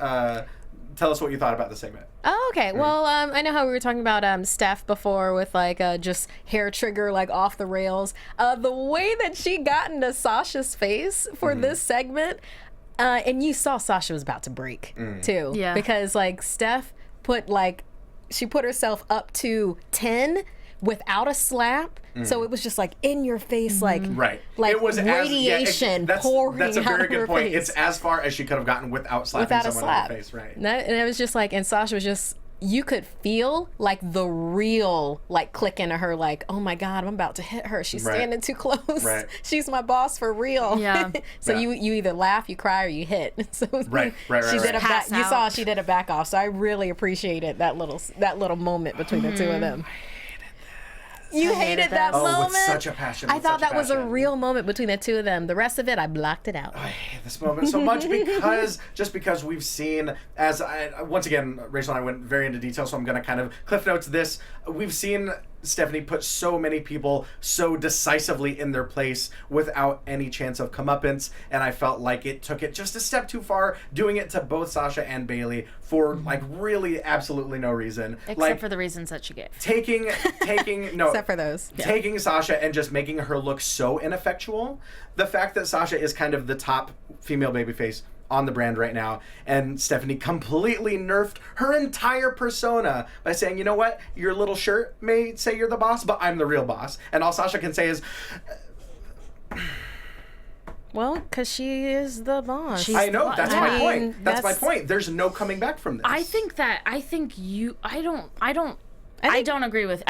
tell us what you thought about the segment. Oh, okay. Well, I know how we were talking about Steph before with like just hair trigger like off the rails. The way that she got into Sasha's face for this segment. And you saw Sasha was about to break too. Yeah. Because like Steph put herself up to 10 without a slap. So it was just like in your face, like it was radiation pouring out of her face. That's a very good point. It's as far as she could have gotten without slapping someone in the face, right? And it was just like, and Sasha was just, you could feel like the real like click into her, like, oh my God, I'm about to hit her. She's standing too close. Right. She's my boss for real. Yeah. So you either laugh, you cry, or you hit. So she did you saw she did a back off. So I really appreciated that little moment between the two of them. You hated that moment? With such a passion. I thought that was a real moment between the two of them. The rest of it, I blocked it out. I hate this moment so much because we've seen, once again, Rachel and I went very into detail, so I'm going to kind of cliff notes this. We've seen Stephanie put so many people so decisively in their place without any chance of comeuppance, and I felt like it took it just a step too far, doing it to both Sasha and Bayley for like really absolutely no reason. Except for the reasons that she gave. Taking Except for those. Taking Sasha and just making her look so ineffectual. The fact that Sasha is kind of the top female babyface on the brand right now, and Stephanie completely nerfed her entire persona by saying, you know what, your little shirt may say you're the boss, but I'm the real boss. And all Sasha can say is, well, because she is the boss. I know, that's my point. That's my point. There's no coming back from this. I just don't agree with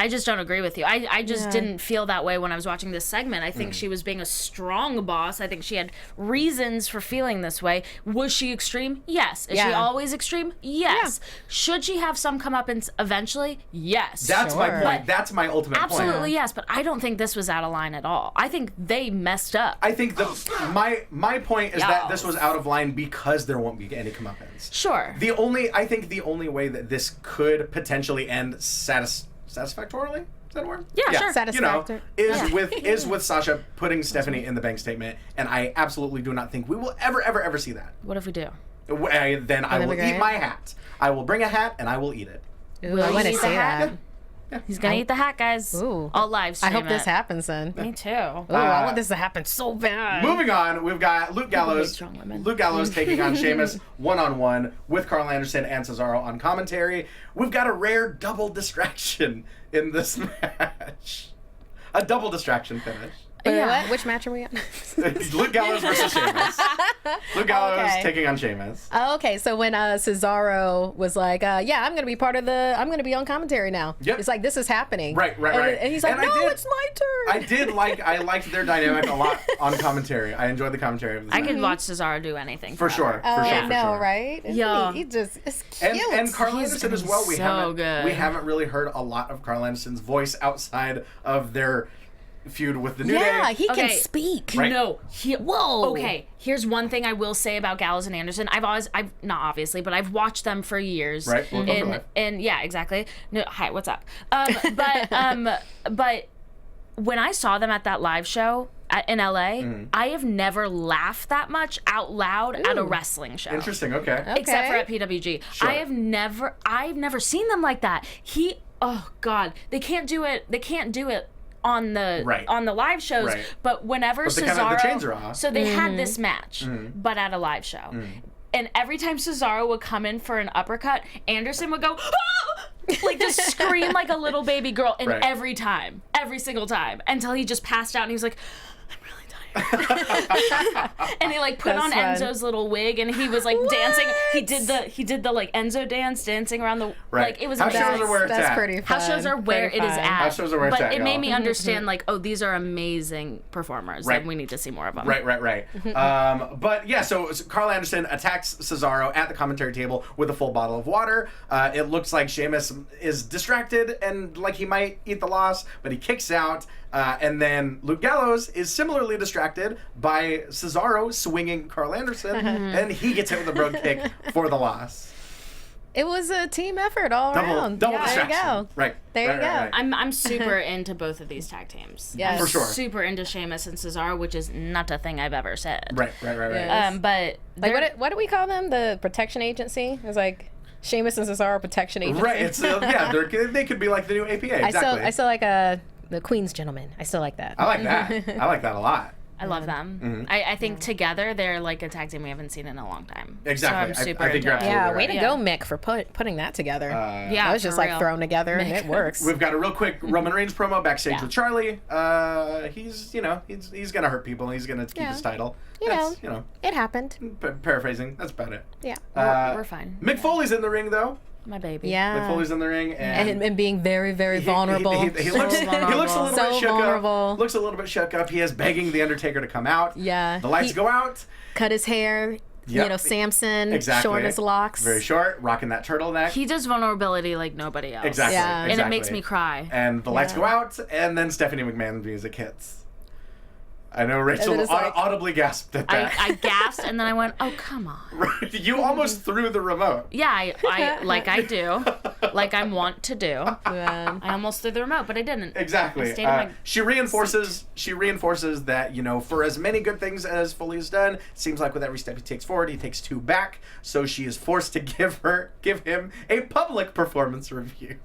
you. I just didn't feel that way when I was watching this segment. I think she was being a strong boss. I think she had reasons for feeling this way. Was she extreme? Yes. Is she always extreme? Yes. Yeah. Should she have some comeuppance eventually? Yes. That's my point. But that's my ultimate point. Absolutely, yes. But I don't think this was out of line at all. I think they messed up. I think my point is that this was out of line because there won't be any comeuppance. Sure. I think the only way that this could potentially end satisfactorily? Is that a word? Yeah, sure. Satisfactory. Is with Sasha putting Stephanie in the bank statement, and I absolutely do not think we will ever see that. What if we do? Then I will eat my hat. I will bring a hat and I will eat it. Ooh, I want to see that. Yeah. He's gonna eat the hat, guys. Ooh. I'll live stream I hope this happens then. Me too. Ooh, I want this to happen so bad. Moving on, we've got Luke Gallows taking on Sheamus one-on-one with Carl Anderson and Cesaro on commentary. We've got a rare double distraction in this match. A double distraction finish. What? Which match are we on? Luke Gallows versus Sheamus. Luke Gallows taking on Sheamus. Okay, so when Cesaro was like, I'm going to be I'm going to be on commentary now. Yep. It's like, this is happening. Right. And he's like, it's my turn. I liked their dynamic a lot on commentary. I enjoyed the commentary of this match. I could watch Cesaro do anything. For sure. I know, right? Yeah. He just, it's cute. And Carl Anderson as well. We good. haven't really heard a lot of Carl Anderson's voice outside of their feud with the New Day. Yeah, he can speak. Right. No. Whoa. Okay, here's one thing I will say about Gallows and Anderson. I've not obviously, but I've watched them for years. Right. And yeah, exactly. No, hi, what's up? But when I saw them at that live show in LA, I have never laughed that much out loud at a wrestling show. Interesting. Okay. Except for at PWG. Sure. I've never seen them like that. Oh God, they can't do it on the live shows, but whenever Cesaro, the chains are off. So they had this match, but at a live show, and every time Cesaro would come in for an uppercut, Anderson would go, ah! Like just scream like a little baby girl, and every single time, until he just passed out, and he was like, I'm really tired. And he like put That's on fun. Enzo's little wig, and he was like dancing. He did the like Enzo dance, dancing around the Right. like it was House shows amazing. are where it's That's at. pretty fun. House shows are where Pretty it is fun. at. House shows are where it's but at, it made y'all. me understand like, oh, these are amazing performers. Right. And we need to see more of them. Right. But yeah, so Carl Anderson attacks Cesaro at the commentary table with a full bottle of water. It looks like Sheamus is distracted and like he might eat the loss, but he kicks out. And then Luke Gallows is similarly distracted by Cesaro swinging Carl Anderson, and he gets hit with a brogue kick for the loss. It was a team effort all around. Double There distraction. you go. Right. There you go. Right. I'm super into both of these tag teams. Yes. I'm For sure. super into Sheamus and Cesaro, which is not a thing I've ever said. Right. Yeah. But Like they're- what do we call them? The protection agency? It's like Sheamus and Cesaro protection agency. Right. It's yeah. They could be like the new APA. Exactly. I still like the Queen's Gentleman. I still like that. I like that. I like that a lot. I love them. I think together they're like a tag team we haven't seen in a long time. Exactly. So I'm super I think into you're it. absolutely Yeah, right. way to Yeah. go, Mick, for putting that together. Yeah, that was just for like real. thrown together and it works. We've got a real quick Roman Reigns promo backstage Yeah. with Charlie. He's he's gonna hurt people and he's gonna keep Yeah. his title. You That's, know. It happened. Paraphrasing. That's about it. Yeah. We're fine. Mick Foley's in the ring though. My baby. Yeah. Mick Foley's in the ring and being very, very vulnerable. He looks a vulnerable. little So bit shook vulnerable. up. Looks a little bit shook up. He is begging the Undertaker to come out. Yeah. The lights He- go out. Cut his hair. Yep. You know, Samson, Exactly. short his locks. Very short, rocking that turtleneck. He does vulnerability like nobody else. Exactly. Yeah. And exactly. it makes me cry. And the lights Yeah. go out, and then Stephanie McMahon music hits. I know Rachel then it's like- audibly gasped at that. I gasped and then I went, oh, come on. You almost threw the remote. Yeah, I like I do. Like I want to do. Yeah. I almost threw the remote, but I didn't. Exactly. I stayed in my She reinforces that, for as many good things as Foley has done, it seems like with every step he takes forward, he takes two back. So she is forced to give him a public performance review.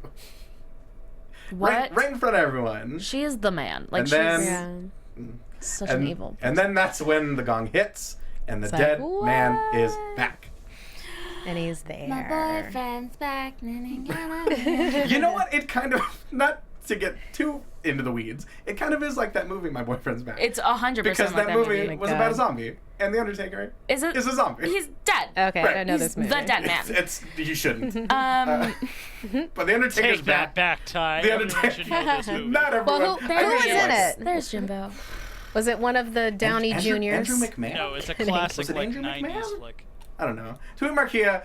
What? Right in front of everyone. She is the man. Like And she's then- Yeah. such an evil. And then that's when the gong hits and the It's dead like, man is back. And he's there. My boyfriend's back. You know what? It kind of, not to get too into the weeds, it kind of is like that movie, My Boyfriend's Back. It's 100% because like that movie my was God. about a zombie, and the Undertaker Is it? is a zombie. He's dead. Okay, Right. I don't know He's this movie. the dead man. It's you shouldn't. Um, But the Undertaker's Take that back, Ty. The Everyone Undertaker. should know this movie. Not everyone. Well, who I was mean, in it? there's Jimbo. Was it one of the Downey Juniors? Andrew McMahon? No, it's a classic Was it like Andrew 90s McMahon? flick. I don't know. To Markeia,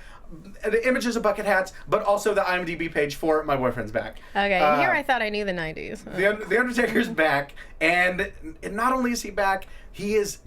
the images of bucket hats, but also the IMDb page for My Boyfriend's Back. Okay, here I thought I knew the 90s. The Undertaker's back, and not only is he back, he is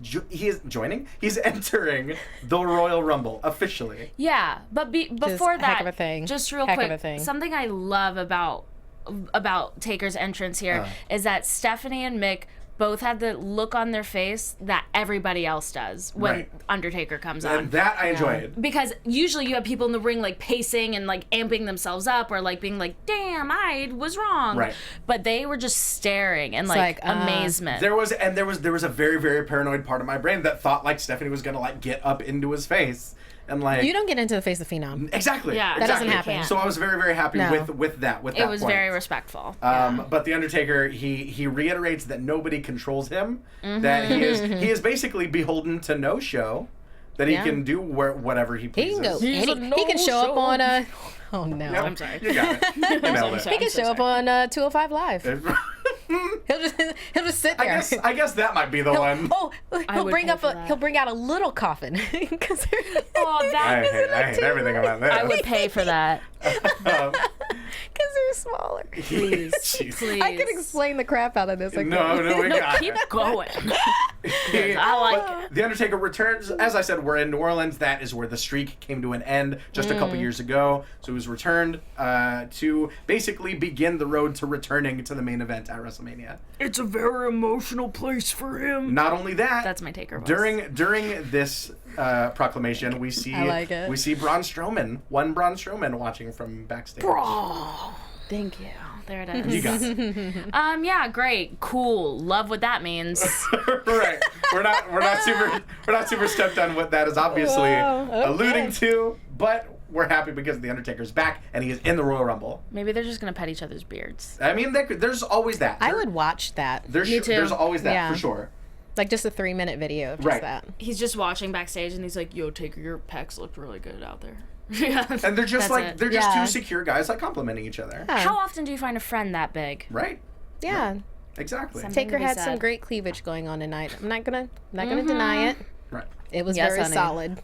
joining. He's entering the Royal Rumble officially. Yeah, but before heck that, of a thing. just real Heck of quick, a thing. something I love about Taker's entrance here is that Stephanie and Mick both had the look on their face that everybody else does when Right. Undertaker comes on. And that I enjoyed. Because usually you have people in the ring like pacing and like amping themselves up or like being like, damn, I was wrong. Right. But they were just staring and like like, amazement. There was a very, very paranoid part of my brain that thought like Stephanie was gonna like get up into his face and like You don't get into the face of Phenom. exactly. Yeah, That doesn't exactly. happen. So I was very, very happy No. with that. it was point. very respectful. But the Undertaker, he reiterates that nobody controls him. That he is basically beholden to no show. That he Yeah. can do whatever he He pleases. can go. He's and a he can show up no-show. on a. Oh no. Yep, I'm sorry. You got it. You nailed it. He can show up on 205 Live. He'll just sit there. I guess that might be the one. Oh, he'll would bring pay up for a that. he'll bring out a little coffin because Oh, I that hate everything about this. I would pay for that. they're smaller. Please. Jeez. Please. I could explain the crap out of this. No, we got Keep it. going. He- I like but The Undertaker returns. As I said, we're in New Orleans. That is where the streak came to an end just a couple years ago. So he was returned to basically begin the road to returning to the main event at WrestleMania. It's a very emotional place for him. Not only that, That's my Taker voice. during this proclamation, we see I like it. we see Braun Strowman, one Braun Strowman, watching from backstage. Thank you. There it is. You got it. Yeah, great. Cool. Love what that means. Right. We're not super stoked on what that is obviously Wow, okay. alluding to, but we're happy because the Undertaker's back and he is in the Royal Rumble. Maybe they're just gonna pet each other's beards. I mean, there's always that. I would watch that. There's Me too. There's always that Yeah. for sure. Like just a 3-minute video of just Right. that. He's just watching backstage, and he's like, "Yo, Taker, your pecs look really good out there." Yeah, And they're just that's like it. they're just Yeah. two secure guys like complimenting each other. Yeah. How often do you find a friend that big? Right? Yeah. Exactly. Something Taker to be had some said. great cleavage going on tonight. I'm not gonna deny it. Right. It was Yes, very honey. solid.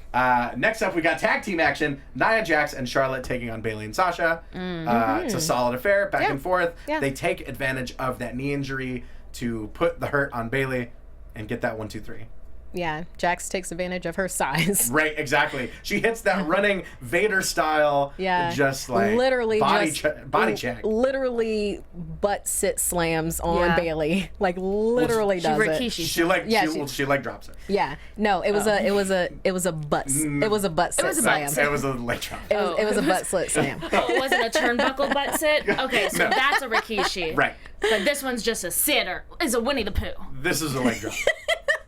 Next up, we got tag team action. Nia Jax and Charlotte taking on Bayley and Sasha. It's a solid affair, back Yeah. and forth. Yeah. They take advantage of that knee injury to put the hurt on Bayley and get that 1-2-3. Yeah, Jax takes advantage of her size. Right, exactly. She hits that running Vader style. Yeah, just like literally body just body check. Literally butt sit slams on Yeah. Bailey. Like literally She does it. Rikishi. She leg drops her. Yeah, no, it was a butt Mm. it was a butt sit was a slam. butt It was a leg drop. It was a butt slit slam. Oh, was it a turnbuckle butt sit? Okay, so No. that's a Rikishi. Right. But this one's just a sitter. It's a Winnie the Pooh. This is a leg drop.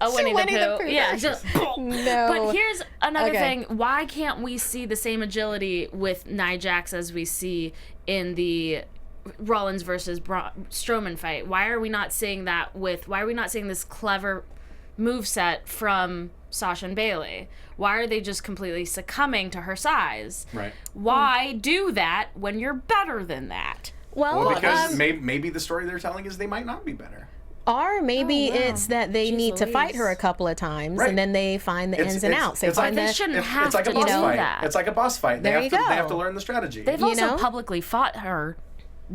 A Winnie, Winnie the the Pooh. Pooh. Yeah. Just, No. But here's another Okay. thing. Why can't we see the same agility with Nia Jax as we see in the Rollins versus Strowman fight? Why are we not seeing that why are we not seeing this clever moveset from Sasha and Bayley? Why are they just completely succumbing to her size? Right. Why do that when you're better than that? Well, Well, because maybe the story they're telling is they might not be better. or maybe Oh, wow. it's that they Jeez need to fight Louise. her a couple of times, Right. and then they find the ins and outs. They it's find They the shouldn't It's have like a to boss do fight. that. It's like a boss fight. There you They go. have to learn the strategy. They've You also know? publicly fought her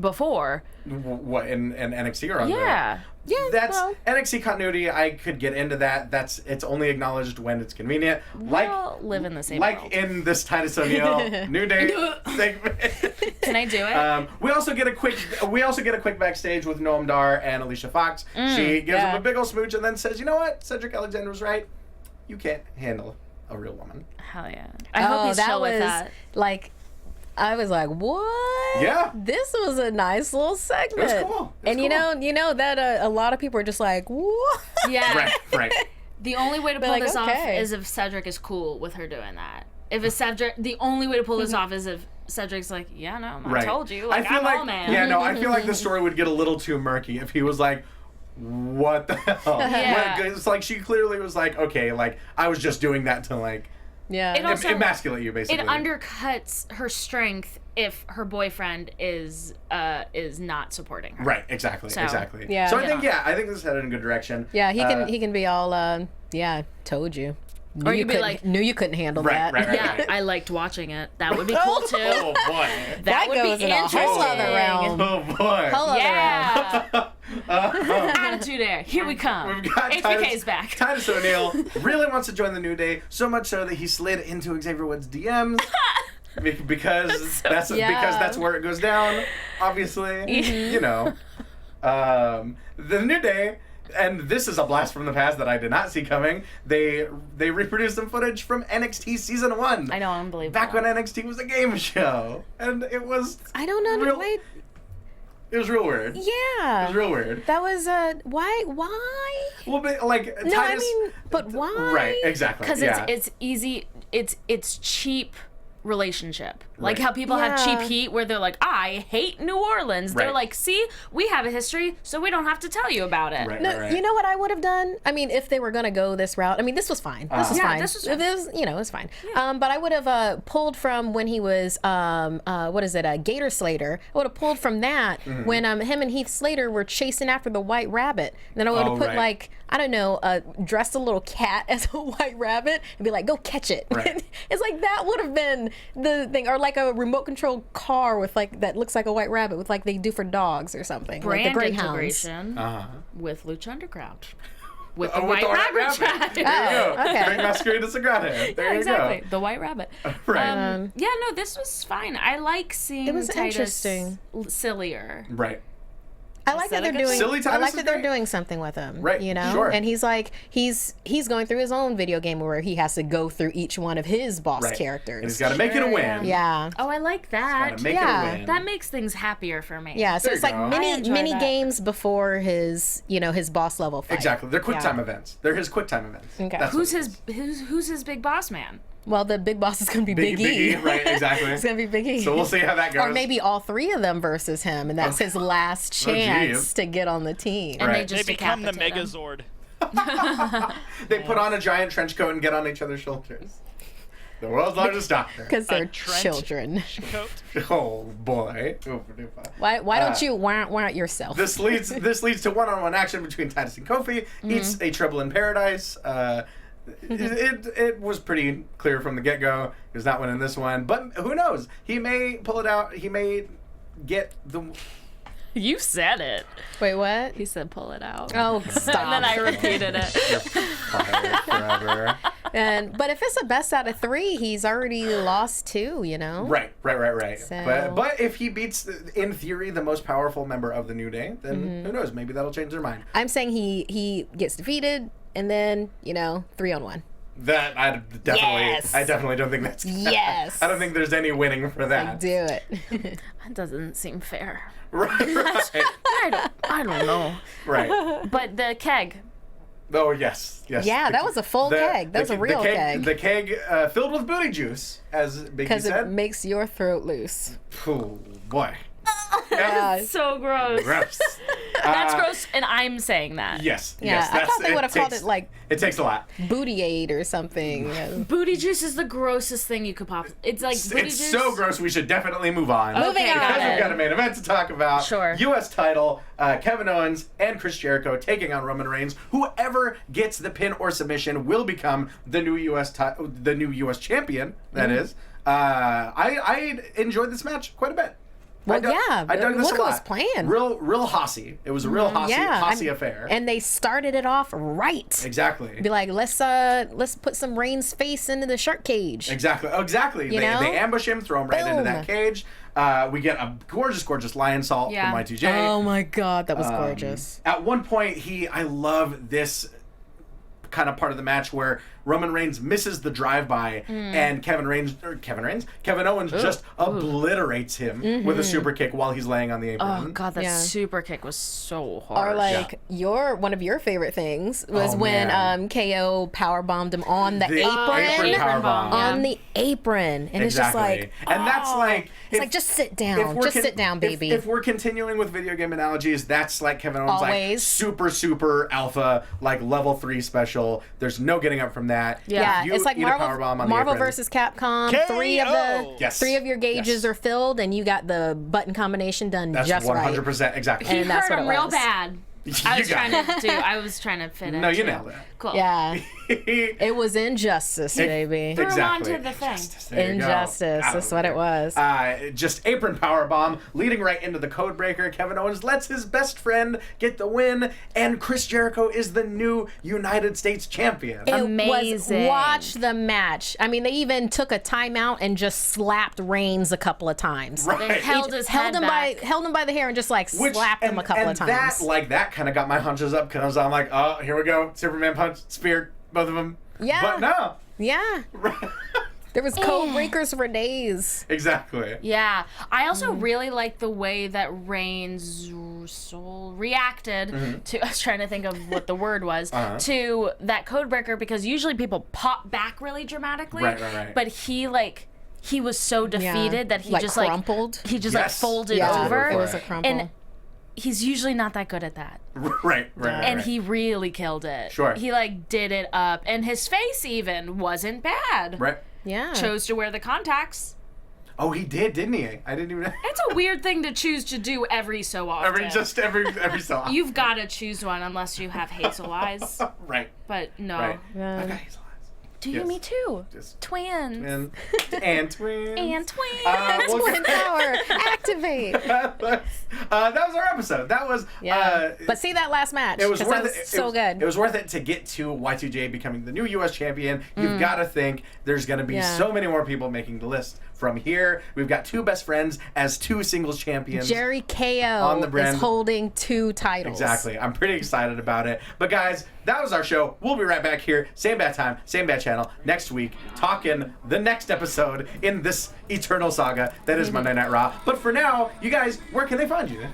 before. What in NXT or on Yeah. Yeah, that's well. NXT continuity. I could get into that. It's only acknowledged when it's convenient. Like We'll live in the same like world. in this Titus O'Neal New Day segment. Can I do it? We also get a quick backstage with Noam Dar and Alicia Fox. She gives yeah. him a big ol' smooch and then says, "You know what? Cedric Alexander was right. You can't handle a real woman." Hell yeah. I hope he's chill with that. like, I was like, what? Yeah. This was a nice little segment. It was cool. It was And you know that a lot of people are just like, what? Yeah. Right. The only way to pull like, this off okay. is if Cedric is cool with her doing that. If it's Cedric, the only way to pull this off is if Cedric's like, yeah, no, I Right. told you. Like, I feel I'm like all man. yeah, no, I feel like the story would get a little too murky if he was like, "What the hell?" Yeah. It's like she clearly was like, "Okay, like I was just doing that to like Yeah. It also- emasculate you, basically." It undercuts her strength if her boyfriend is not supporting her. Right, exactly. So, yeah. So I Get think on. I think this is headed in a good direction. Yeah, he can be all, yeah, told you. Knew Or you you'd be couldn't- like- knew you couldn't handle Right, that. right. Yeah, I liked watching it. That would be cool too. Oh boy. That would goes be in a interesting. whole other realm. Oh boy. Whole other realm. Yeah. Attitude Era. Here we come. We've got HBK's back. Titus O'Neal really wants to join the New Day, so much so that he slid into Xavier Woods' DMs. Because that's Yeah. because that's where it goes down. Obviously, you know, the New Day, and this is a blast from the past that I did not see coming. They reproduced some footage from NXT season 1. I know, unbelievable. Back when NXT was a game show, and it was I don't know. Real- Wait, it was real weird. It yeah. was real weird. That was, why? Well, but, like No, Titus, I mean, but why? right? Exactly. Because yeah. it's easy. It's cheap relationship. Like Right. how people have cheap Yeah. heat where they're like, I hate New Orleans. They're Right. like, see, we have a history, so we don't have to tell you about it. Right, No, right, right. you know what I would have done? I mean, if they were gonna go this route, I mean, this was fine. This was Yeah, fine. this was fine. It was fine. But I would have pulled from when he was, what is it, Gator Slater. I would have pulled from that Mm-hmm. when him and Heath Slater were chasing after the White Rabbit. And then I would have Oh, put right. like, I don't know, dressed a little cat as a White Rabbit and be like, go catch it. Right. It's like that would have been the thing, or like a remote control car with like that looks like a White Rabbit with like they do for dogs or something, Brand like the Greyhounds. integration Uh-huh. with Lucha Underground. With Oh, the with White Rabbit track. There you go. okay. Bring Masquerade to Sagrada. There Yeah, you exactly. go. The White Rabbit. Right. Yeah, no, this was fine. I like seeing It was Titus interesting. Right. sillier. I like that Instead they're of doing. Silly I Titus like is that they're great. doing something with him. Right, You know. sure. And he's like he's going through his own video game where he has to go through each one of his boss Right. characters. And he's got to make it a win. Yeah. Oh, I like that. Gotta make Yeah. it a win. That makes things happier for me. Yeah. So There it's you like go. I mini enjoy that. games before his his boss level fight. Exactly. They're quick Yeah. time events. They're his quick time events. Okay. That's Who's what it his is. who's his big boss man? Well, the big boss is gonna be Big, Big E? Right, exactly. It's gonna be Big E. So we'll see how that goes. Or maybe all three of them versus him, and that's his last Oh, geez. chance to get on the team. And Right. they They just become the decapitate him. Megazord. They put on a giant trench coat and get on each other's shoulders. The world's largest doctor. Because they're Trent children. Coat. Oh boy. Why don't you want yourself? This leads to one-on-one action between Titus and Kofi. Eats a trouble in paradise. It was pretty clear from the get-go. He was not winning this one, but who knows? He may pull it out. He may get the. You said it. Wait, what? He said pull it out. Oh, stop. And then I repeated it. Fired forever. But if it's a best out of 3, he's already lost 2, you know? Right. So- But if he beats, in theory, the most powerful member of the New Day, then who knows? Maybe that'll change their mind. I'm saying he gets defeated and then, 3-on-1. That I definitely, Yes. I definitely don't think that's. Yes. I don't think there's any winning for that. Do it. That doesn't seem fair. Right. I don't know. Right. But the keg. Oh yes. Yeah, that was a full keg. That was a real keg. The keg filled with booty juice, as Biggie Because said. it makes your throat loose. Oh boy. Yeah. So gross. Gross. That's gross, and I'm saying that. Yes. Yeah, yes, I thought they would have called it like It takes a lot. booty aid or something. Booty juice is the grossest thing you could pop. It's like booty It's juice. so gross. We should definitely move on. Moving Okay, on. got We've it. got a main event to talk about. Sure. U.S. title, Kevin Owens and Chris Jericho taking on Roman Reigns. Whoever gets the pin or submission will become the new U.S. champion. That is. I enjoyed this match quite a bit. Well, yeah. I dug this look a who lot. was playing. Real hossy. It was a real hossy affair. And they started it off right. Exactly. Be like, let's put some Reigns' face into the shark cage. Exactly. You know? They ambush him, throw him right into Boom. that cage. We get a gorgeous lion salt Yeah. from Y2J. Oh my God, that was gorgeous. At one point, I love this kind of part of the match where Roman Reigns misses the drive-by and Kevin Owens just obliterates him with a super kick while he's laying on the apron. Oh god, that Yeah. super kick was so hard. Or like one of your favorite things was Oh, when man. KO powerbombed him on the The apron. apron powerbomb. On the apron. And it's just like, and that's like it's like, just sit down. Just sit down, baby. If we're continuing with video game analogies, that's like Kevin Owens, like Always. super alpha, like level 3 special. There's no getting up from that. Yeah, If you it's like eat a powerbomb on the Marvel apron- versus Capcom. KO. 3 of your gauges Yes. are filled, and you got the button combination done That's just 100% right. exactly. he and that's hurt what him it real was. bad. You I was got trying to fit it. No, you too. nailed it. Cool. Yeah, it. it was injustice, baby. Threw him Exactly. onto the thing. Injustice. There you go. Injustice. Out That's of what there. it was. Just apron powerbomb, leading right into the code breaker. Kevin Owens lets his best friend get the win, and Chris Jericho is the new United States champion. It Amazing. was, watch the match. I mean, they even took a timeout and just slapped Reigns a couple of times. Right. They held his head back. held him by the hair and just like slapped him a couple of times. That kind of got my hunches up because I'm like, oh, here we go. Superman punch, spear, both of them. Yeah. But no. Yeah. There was code breakers for days. Exactly. Yeah. I also really like the way that Reigns soul reacted to. I was trying to think of what the word was to that code breaker because usually people pop back really dramatically. Right. But he was so defeated that he Like just crumpled? he just Yes. folded Yeah, over. it was a crumple. And he's usually not that good at that. Right. And he really killed it. Sure. He did it up. And his face even wasn't bad. Right. yeah. Chose to wear the contacts. Oh, he did, didn't he? I didn't even. It's a weird thing to choose to do every so often. every so often. You've got to choose one unless you have hazel eyes. Right. But no. Right. Yeah. Okay, he's alive. Do you? Yes. Me too. Just Twins. and twins. And twins. Well, Twin power, activate. that was our episode. That was But see that last match. it was 'cause worth that it. was so good. It was worth it to get to Y2J becoming the new U.S. champion. You've got to think there's going to be Yeah. so many more people making the list from here. We've got 2 best friends as 2 singles champions. Jerry KO On the brand. is holding 2 titles. Exactly. I'm pretty excited about it. But guys, that was our show. We'll be right back here, same bad time, same bad channel, next week, talking the next episode in this eternal saga that is Monday Night Raw. But for now, you guys, where can they find you?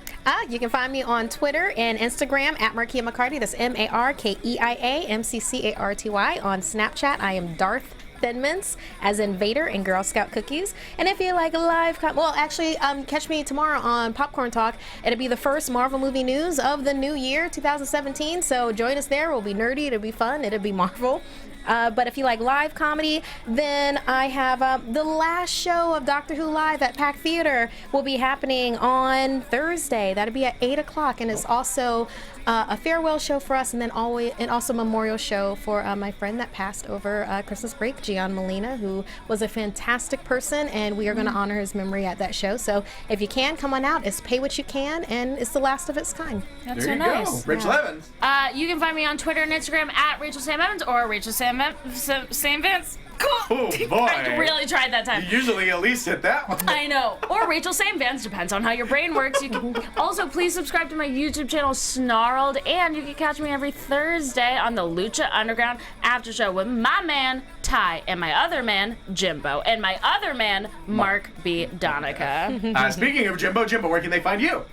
You can find me on Twitter and Instagram at Markeia McCarty. That's MarkeiaMcCarty. On Snapchat, I am Darth Thin Mints, as in Vader and Girl Scout cookies. And if you like live, catch me tomorrow on Popcorn Talk. It'll be the first Marvel movie news of the new year, 2017. So join us there. We'll be nerdy. It'll be fun. It'll be Marvel. But if you like live comedy, then I have the last show of Doctor Who Live at Pack Theater will be happening on Thursday. That'll be at 8 o'clock, and it's also a farewell show for us, and then also a memorial show for my friend that passed over Christmas break, Gian Molina, who was a fantastic person, and we are going to honor his memory at that show. So if you can, come on out. It's pay what you can, and it's the last of its kind. That's There so you nice. go. Rachel Evans. You can find me on Twitter and Instagram at Rachel Sam Evans or Rachel Sam Vince. Cool. Oh, boy. I really tried that time. You usually at least hit that one. I know. Or Rachel Sam Vance, depends on how your brain works. You can also please subscribe to my YouTube channel, Snarled, and you can catch me every Thursday on the Lucha Underground After Show with my man Ty and my other man Jimbo and my other man Mark B. Donica. Speaking of Jimbo, where can they find you?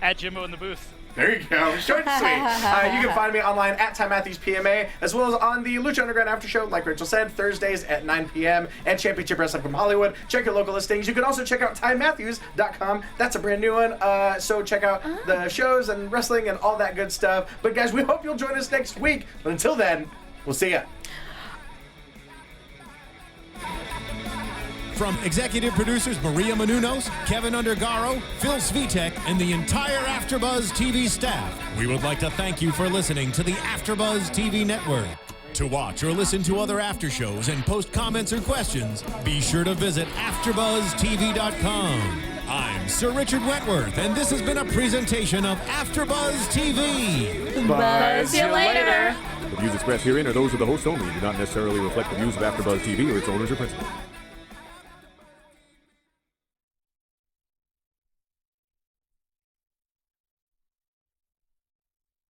At Jimbo in the booth. There you go. Short and sweet. You can find me online at Ty Matthews PMA, as well as on the Lucha Underground After Show, like Rachel said, Thursdays at 9 p.m. and Championship Wrestling from Hollywood. Check your local listings. You can also check out TyMatthews.com. That's a brand new one. So check out the shows and wrestling and all that good stuff. But guys, we hope you'll join us next week. But until then, we'll see ya. From executive producers Maria Menounos, Kevin Undergaro, Phil Svitek, and the entire AfterBuzz TV staff, we would like to thank you for listening to the AfterBuzz TV network. To watch or listen to other after shows and post comments or questions, be sure to visit AfterBuzzTV.com. I'm Sir Richard Wentworth, and this has been a presentation of AfterBuzz TV. Buzz you later. The views expressed herein are those of the host only and do not necessarily reflect the views of AfterBuzz TV or its owners or principals.